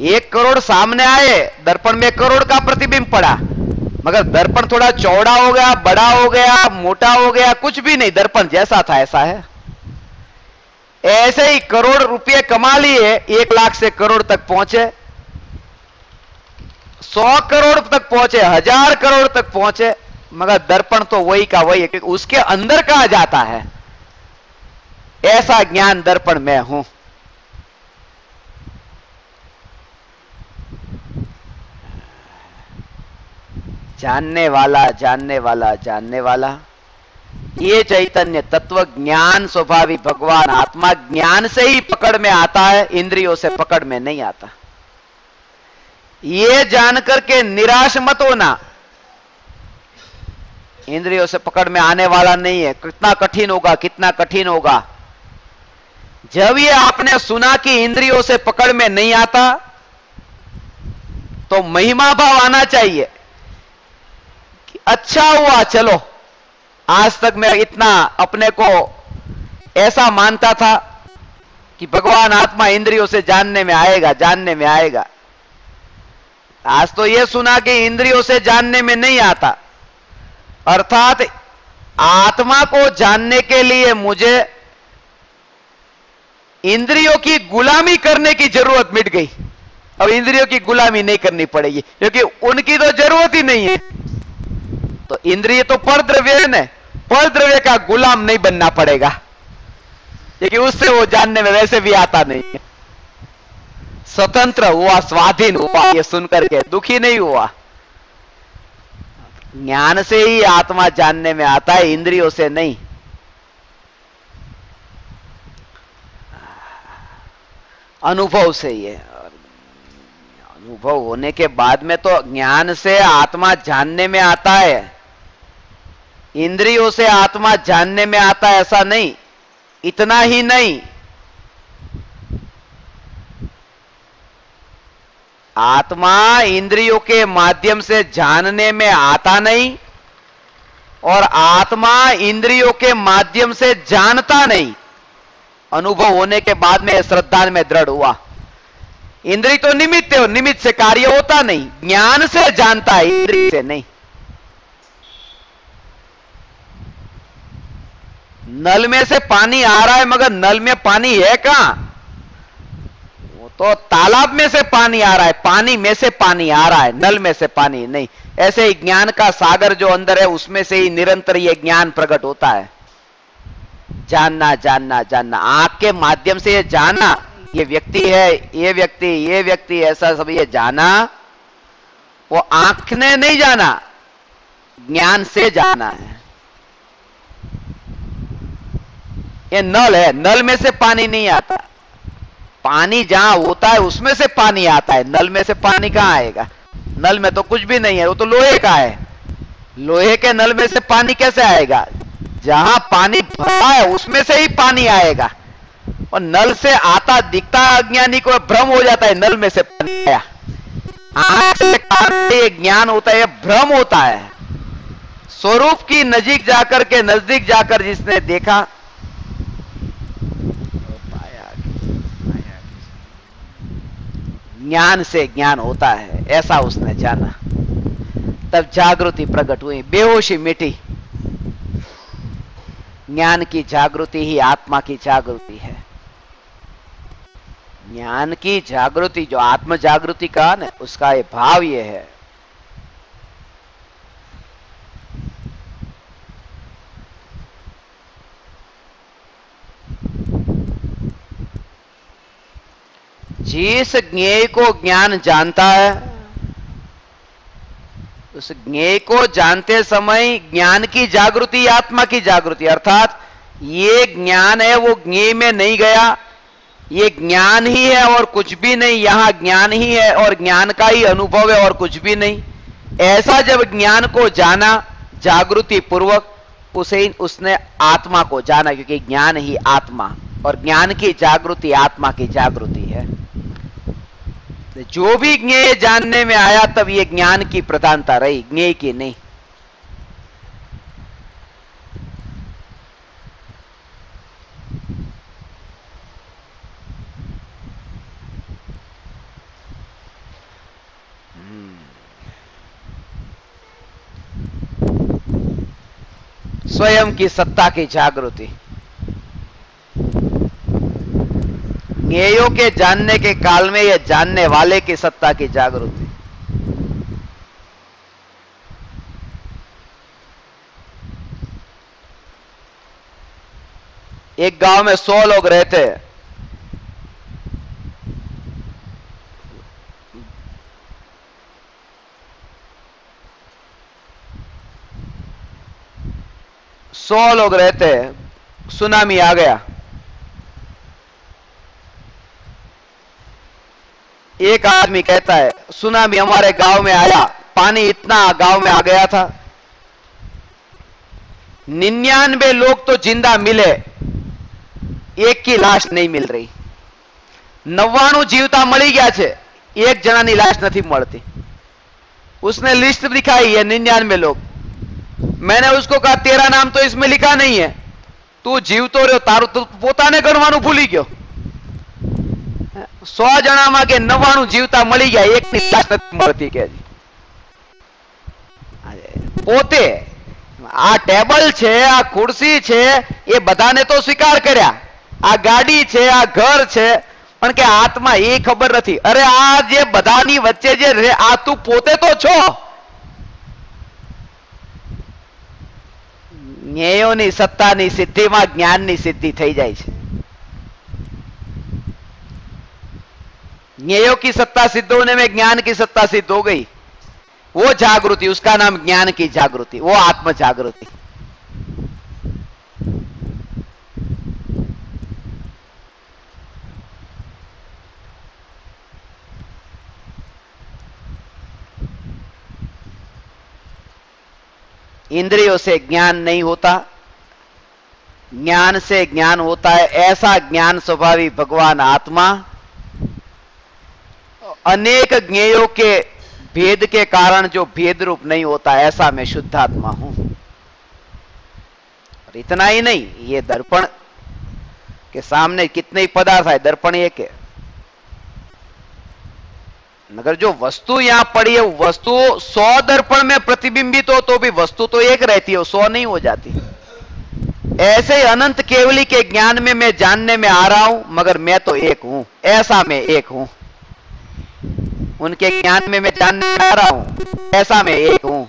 1 करोड़ सामने आए, दर्पण में 1 करोड़ का प्रतिबिंब पड़ा, मगर दर्पण थोड़ा चौड़ा हो गया, बड़ा हो गया, मोटा हो गया, कुछ भी नहीं, दर्पण जैसा था ऐसा है। ऐसे ही करोड़ रुपये कमा लिए, 1 लाख से करोड़ तक पहुंचे, 100 करोड़ तक पहुंचे, 1000 करोड़ तक पहुंचे, मगर दर्पण तो वही का वही है, क्योंकि उसके अंदर कहा जाता है। ऐसा ज्ञान दर्पण में हूं। जानने वाला, जानने वाला, जानने वाला, ये चैतन्य तत्व ज्ञान स्वाभाविक भगवान आत्मा ज्ञान से ही पकड़ में आता है, इंद्रियों से पकड़ में नहीं आता। ये जानकर के निराश मत होना, इंद्रियों से पकड़ में आने वाला नहीं है। कितना कठिन होगा, कितना कठिन होगा। जब ये आपने सुना कि इंद्रियों से पकड़ में नहीं आता, तो महिमा भाव आना चाहिए कि अच्छा हुआ, चलो आज तक मैं इतना अपने को ऐसा मानता था कि भगवान आत्मा इंद्रियों से जानने में आएगा, जानने में आएगा। आज तो यह सुना कि इंद्रियों से जानने में नहीं आता, अर्थात आत्मा को जानने के लिए मुझे इंद्रियों की गुलामी करने की जरूरत मिट गई। अब इंद्रियों की गुलामी नहीं करनी पड़ेगी, क्योंकि उनकी तो जरूरत ही नहीं है। तो इंद्रिय तो पर द्रव्य है, पर द्रव्य का गुलाम नहीं बनना पड़ेगा, क्योंकि उससे वो जानने में वैसे भी आता नहीं है। स्वतंत्र हुआ, स्वाधीन हुआ, ये सुनकर के दुखी नहीं हुआ। ज्ञान से ही आत्मा जानने में आता है, इंद्रियों से नहीं। अनुभव से ही है। अनुभव होने के बाद में तो ज्ञान से आत्मा जानने में आता है, इंद्रियों से आत्मा जानने में आता है ऐसा नहीं। इतना ही नहीं, आत्मा इंद्रियों के माध्यम से जानने में आता नहीं, और आत्मा इंद्रियों के माध्यम से जानता नहीं। अनुभव होने के बाद में श्रद्धा में दृढ़ हुआ। इंद्रिय तो निमित्त है, निमित्त से कार्य होता नहीं। ज्ञान से जानता है, इंद्रिय से नहीं। नल में से पानी आ रहा है, मगर नल में पानी है कहां? वो तो तालाब में से पानी आ रहा है, पानी में से पानी आ रहा है, नल में से पानी नहीं। ऐसे ही ज्ञान का सागर जो अंदर है, उसमें से ही निरंतर ये ज्ञान प्रकट होता है। जानना, जानना, जानना, आंख के माध्यम से ये जाना, ये व्यक्ति है, ये व्यक्ति, ये व्यक्ति, ऐसा सब ये जाना, वो आंख ने नहीं जाना, ज्ञान से जाना है। ये नल है, नल में से पानी नहीं आता। पानी जहां होता है उसमें से पानी आता है, नल में से पानी कहां आएगा? नल में तो कुछ भी नहीं है, वो तो लोहे का है। लोहे के नल में से पानी कैसे आएगा? जहां पानी भरा है उसमें से ही पानी आएगा। और नल से आता दिखता अज्ञानी को भ्रम हो जाता है, नल में से पानी आया। आंख से ये ज्ञान होता है, भ्रम होता है। स्वरूप की नजीक जाकर के, नजदीक जाकर जिसने देखा, ज्ञान से ज्ञान होता है, ऐसा उसने जाना। तब जागृति प्रकट हुई, बेहोशी मिटी। ज्ञान की जागृति ही आत्मा की जागृति है। ज्ञान की जागृति, जो आत्म जागृति का ना, उसका ये भाव ये है। जिस ज्ञेय को ज्ञान जानता है, उस ज्ञेय को जानते समय ज्ञान की जागृति, आत्मा की जागृति, अर्थात ये ज्ञान है वो ज्ञेय में नहीं गया, ये ज्ञान ही है और कुछ भी नहीं, यहां ज्ञान ही है और ज्ञान का ही अनुभव है और कुछ भी नहीं। ऐसा जब ज्ञान को जाना जागृति पूर्वक, उसे उसने आत्मा को जाना, क्योंकि ज्ञान ही आत्मा और ज्ञान की जागृति आत्मा की जागृति है। जो भी ज्ञेय जानने में आया तब ये ज्ञान की प्रधानता रही, ज्ञेय की नहीं। स्वयं की सत्ता की जागृति, ज्ञेयों के जानने के काल में यह जानने वाले की सत्ता की जागृति। एक गांव में 100 लोग रहते हैं। सुनामी आ गया। एक आदमी कहता है सुनामी हमारे गांव में आया, पानी इतना गांव में आ गया था, 99 लोग तो जिंदा मिले, एक की लाश नहीं मिल रही। 99 जीवता मળી ગયા છે, एक जनानी लाश नहीं મળતી। उसने लिस्ट दिखाई है 99 लोग। मैंने उसको कहा तेरा नाम तो इसमें लिखा नहीं है, तू जीवतो रहो, तारू तो पोताने गणवानुं भूली गयो। 100 जणामां के 99 जीवता मળી ગયા, एक ની લાશ નથી મળતી કે પોતે આ ટેબલ છે, આ ખુરશી છે, એ બધાને તો સ્વીકાર કર્યા, આ ગાડી છે, આ ઘર છે, પણ કે આત્મા એ ખબર નથી। અરે આ જે બધાની વચ્ચે જે આ તું પોતે તો છો। જ્ઞેયોની સત્તાની સિદ્ધિમાં જ્ઞાનની સિદ્ધિ થઈ જાય છે। ज्ञेयों की सत्ता सिद्ध होने में ज्ञान की सत्ता सिद्ध हो गई। वो जागृति, उसका नाम ज्ञान की जागृति, वो आत्म जागृति। इंद्रियों से ज्ञान नहीं होता, ज्ञान से ज्ञान होता है। ऐसा ज्ञान स्वभावी भगवान आत्मा अनेक ज्ञेयों के भेद के कारण जो भेद रूप नहीं होता, ऐसा मैं शुद्धात्मा हूं। और इतना ही नहीं, ये दर्पण के सामने कितने ही पदार्थ है, दर्पण एक है, मगर जो वस्तु यहां पड़ी है, वस्तु 100 दर्पण में प्रतिबिंबित हो तो भी वस्तु तो एक रहती है, 100 नहीं हो जाती। ऐसे ही अनंत केवली के ज्ञान में मैं जानने में आ रहा हूं, मगर मैं तो एक हूं, ऐसा मैं एक हूं। उनके ज्ञान में मैं जानने में आ रहा हूं, ऐसा मैं एक हूं।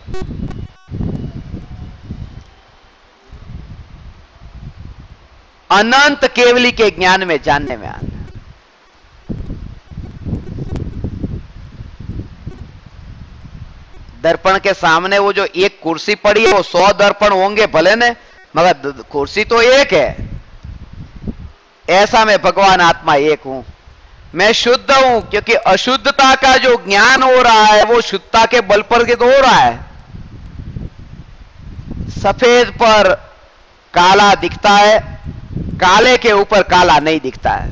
अनंत केवली के ज्ञान में जानने में आना। दर्पण के सामने वो जो एक कुर्सी पड़ी है, वो 100 दर्पण होंगे भले ने, मगर कुर्सी तो एक है। ऐसा मैं भगवान आत्मा एक हूं। मैं शुद्ध हूं, क्योंकि अशुद्धता का जो ज्ञान हो रहा है वो शुद्धता के बल पर के तो हो रहा है। सफेद पर काला दिखता है, काले के ऊपर काला नहीं दिखता है।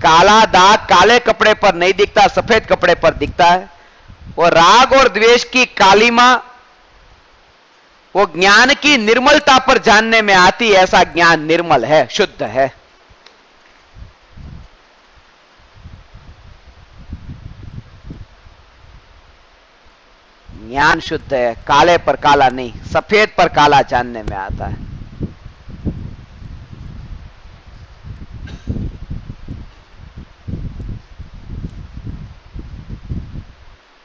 काला दाग काले कपड़े पर नहीं दिखता, सफेद कपड़े पर दिखता है। और राग और द्वेष की कालीमा वो ज्ञान की निर्मलता पर जानने में आती। ऐसा ज्ञान निर्मल है, शुद्ध है। ज्ञान शुद्ध है, काले पर काला नहीं, सफेद पर काला जानने में आता है।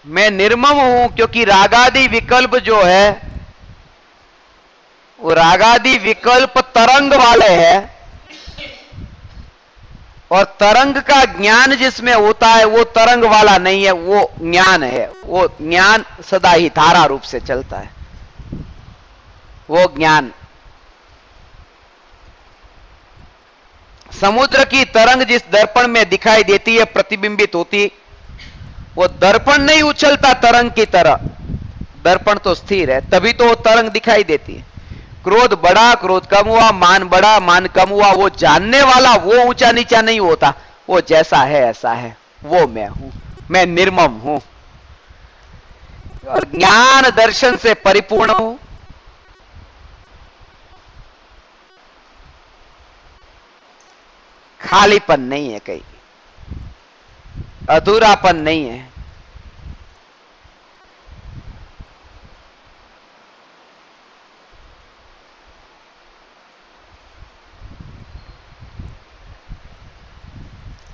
मैं निर्मम हूं, क्योंकि रागादि विकल्प जो है वो रागादि विकल्प तरंग वाले हैं और तरंग का ज्ञान जिसमें होता है वो तरंग वाला नहीं है, वो ज्ञान है। वो ज्ञान सदा ही धारा रूप से चलता है, वो ज्ञान। समुद्र की तरंग जिस दर्पण में दिखाई देती है, प्रतिबिंबित होती, वो दर्पण नहीं उछलता तरंग की तरह, दर्पण तो स्थिर है, तभी तो वो तरंग दिखाई देती है। क्रोध बढ़ा, क्रोध कम हुआ, मान बढ़ा, मान कम हुआ, वो जानने वाला वो ऊंचा नीचा नहीं होता, वो जैसा है ऐसा है, वो मैं हूं, मैं निर्मम हूं और ज्ञान दर्शन से परिपूर्ण हूं। खालीपन नहीं है, कहीं अधूरापन नहीं है।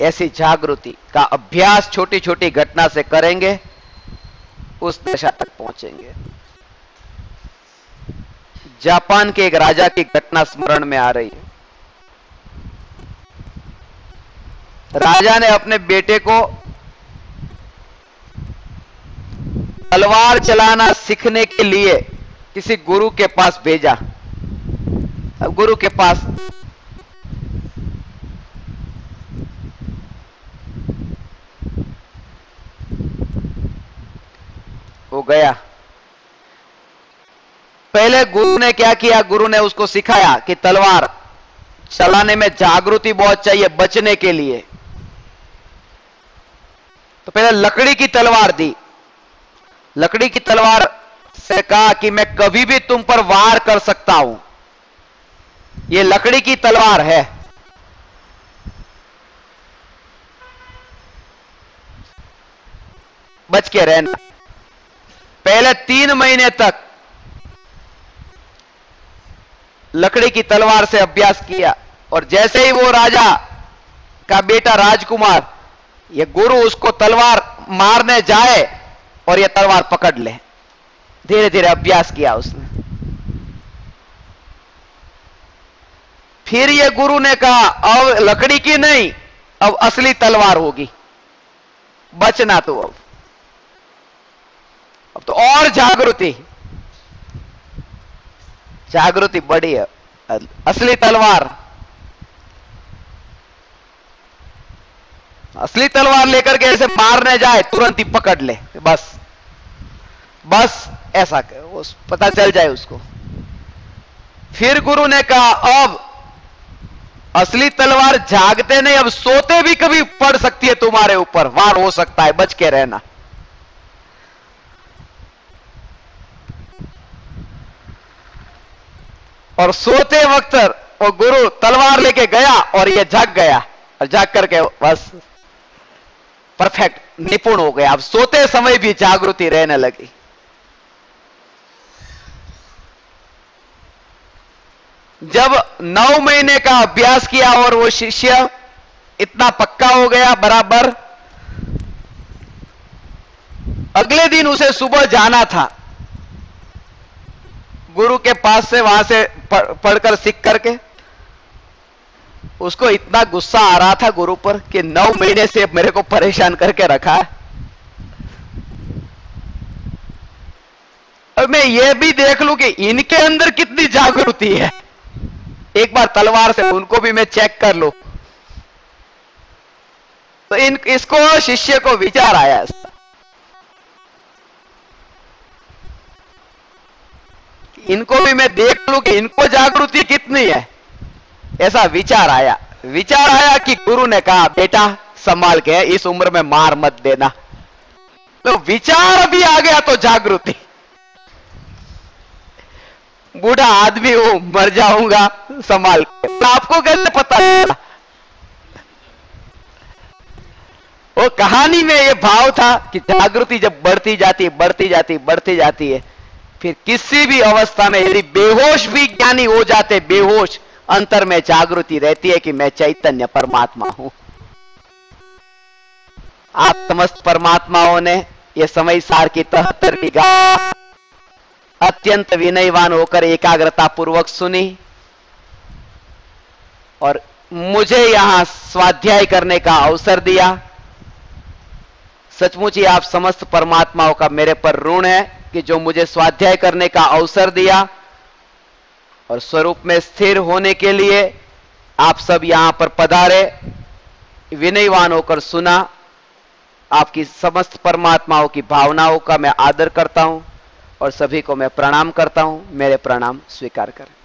ऐसी जागृति का अभ्यास छोटी छोटी घटना से करेंगे, उस दशा तक पहुंचेंगे। जापान के एक राजा की घटना स्मरण में आ रही है। राजा ने अपने बेटे को तलवार चलाना सीखने के लिए किसी गुरु के पास भेजा। अब गुरु के पास वो गया। पहले गुरु ने क्या किया, गुरु ने उसको सिखाया कि तलवार चलाने में जागृति बहुत चाहिए बचने के लिए। तो पहले लकड़ी की तलवार दी, लकड़ी की तलवार से कहा कि मैं कभी भी तुम पर वार कर सकता हूं, ये लकड़ी की तलवार है। बच के रहना। पहले 3 महीने तक लकड़ी की तलवार से अभ्यास किया, और जैसे ही वो राजा का बेटा राजकुमार, ये गुरु उसको तलवार मारने जाए और ये तलवार पकड़ ले, धीरे धीरे अभ्यास किया उसने। फिर ये गुरु ने कहा अब लकड़ी की नहीं, अब असली तलवार होगी, बचना तो अब तो और जागृति बढ़ी है। असली तलवार लेकर के ऐसे मारने जाए, तुरंत ही पकड़ ले, बस ऐसा पता चल जाए उसको। फिर गुरु ने कहा अब असली तलवार जागते नहीं, अब सोते भी कभी पड़ सकती है तुम्हारे ऊपर, वार हो सकता है, बच के रहना। और सोते वक्त वो गुरु तलवार लेके गया और ये जाग गया, और जाग करके बस परफेक्ट निपुण हो गया। अब सोते समय भी जागृति रहने लगी। जब 9 महीने का अभ्यास किया और वो शिष्य इतना पक्का हो गया बराबर, अगले दिन उसे सुबह जाना था गुरु के पास से, वहां से पढ़कर सीख करके। उसको इतना गुस्सा आ रहा था गुरु पर कि 9 महीने से मेरे को परेशान करके रखा है। अब मैं ये भी देख लूं कि इनके अंदर कितनी जागृति है, एक बार तलवार से उनको भी मैं चेक कर लूं। तो इसको शिष्य को विचार आया, इनको भी मैं देख लूं कि इनको जागृति कितनी है। ऐसा विचार आया कि गुरु ने कहा बेटा संभाल के, इस उम्र में मार मत देना। तो विचार भी आ गया तो जागृति, बूढ़ा आदमी हूं, मर जाऊंगा, संभाल के। तो आपको कैसे पता चला? वो कहानी में ये भाव था कि जागृति जब बढ़ती जाती है, फिर किसी भी अवस्था में यदि बेहोश भी ज्ञानी हो जाते, बेहोश, अंतर में जागृति रहती है कि मैं चैतन्य परमात्मा हूं। आप समस्त परमात्माओं ने यह समय सार की 73वीं गाथा अत्यंत विनयवान होकर एकाग्रता पूर्वक सुनी, और मुझे यहां स्वाध्याय करने का अवसर दिया। सचमुच ही आप समस्त परमात्माओं का मेरे पर ऋण है कि जो मुझे स्वाध्याय करने का अवसर दिया और स्वरूप में स्थिर होने के लिए आप सब यहां पर पधारे, विनयवान होकर सुना। आपकी समस्त परमात्माओं की भावनाओं का मैं आदर करता हूं और सभी को मैं प्रणाम करता हूं। मेरे प्रणाम स्वीकार करें।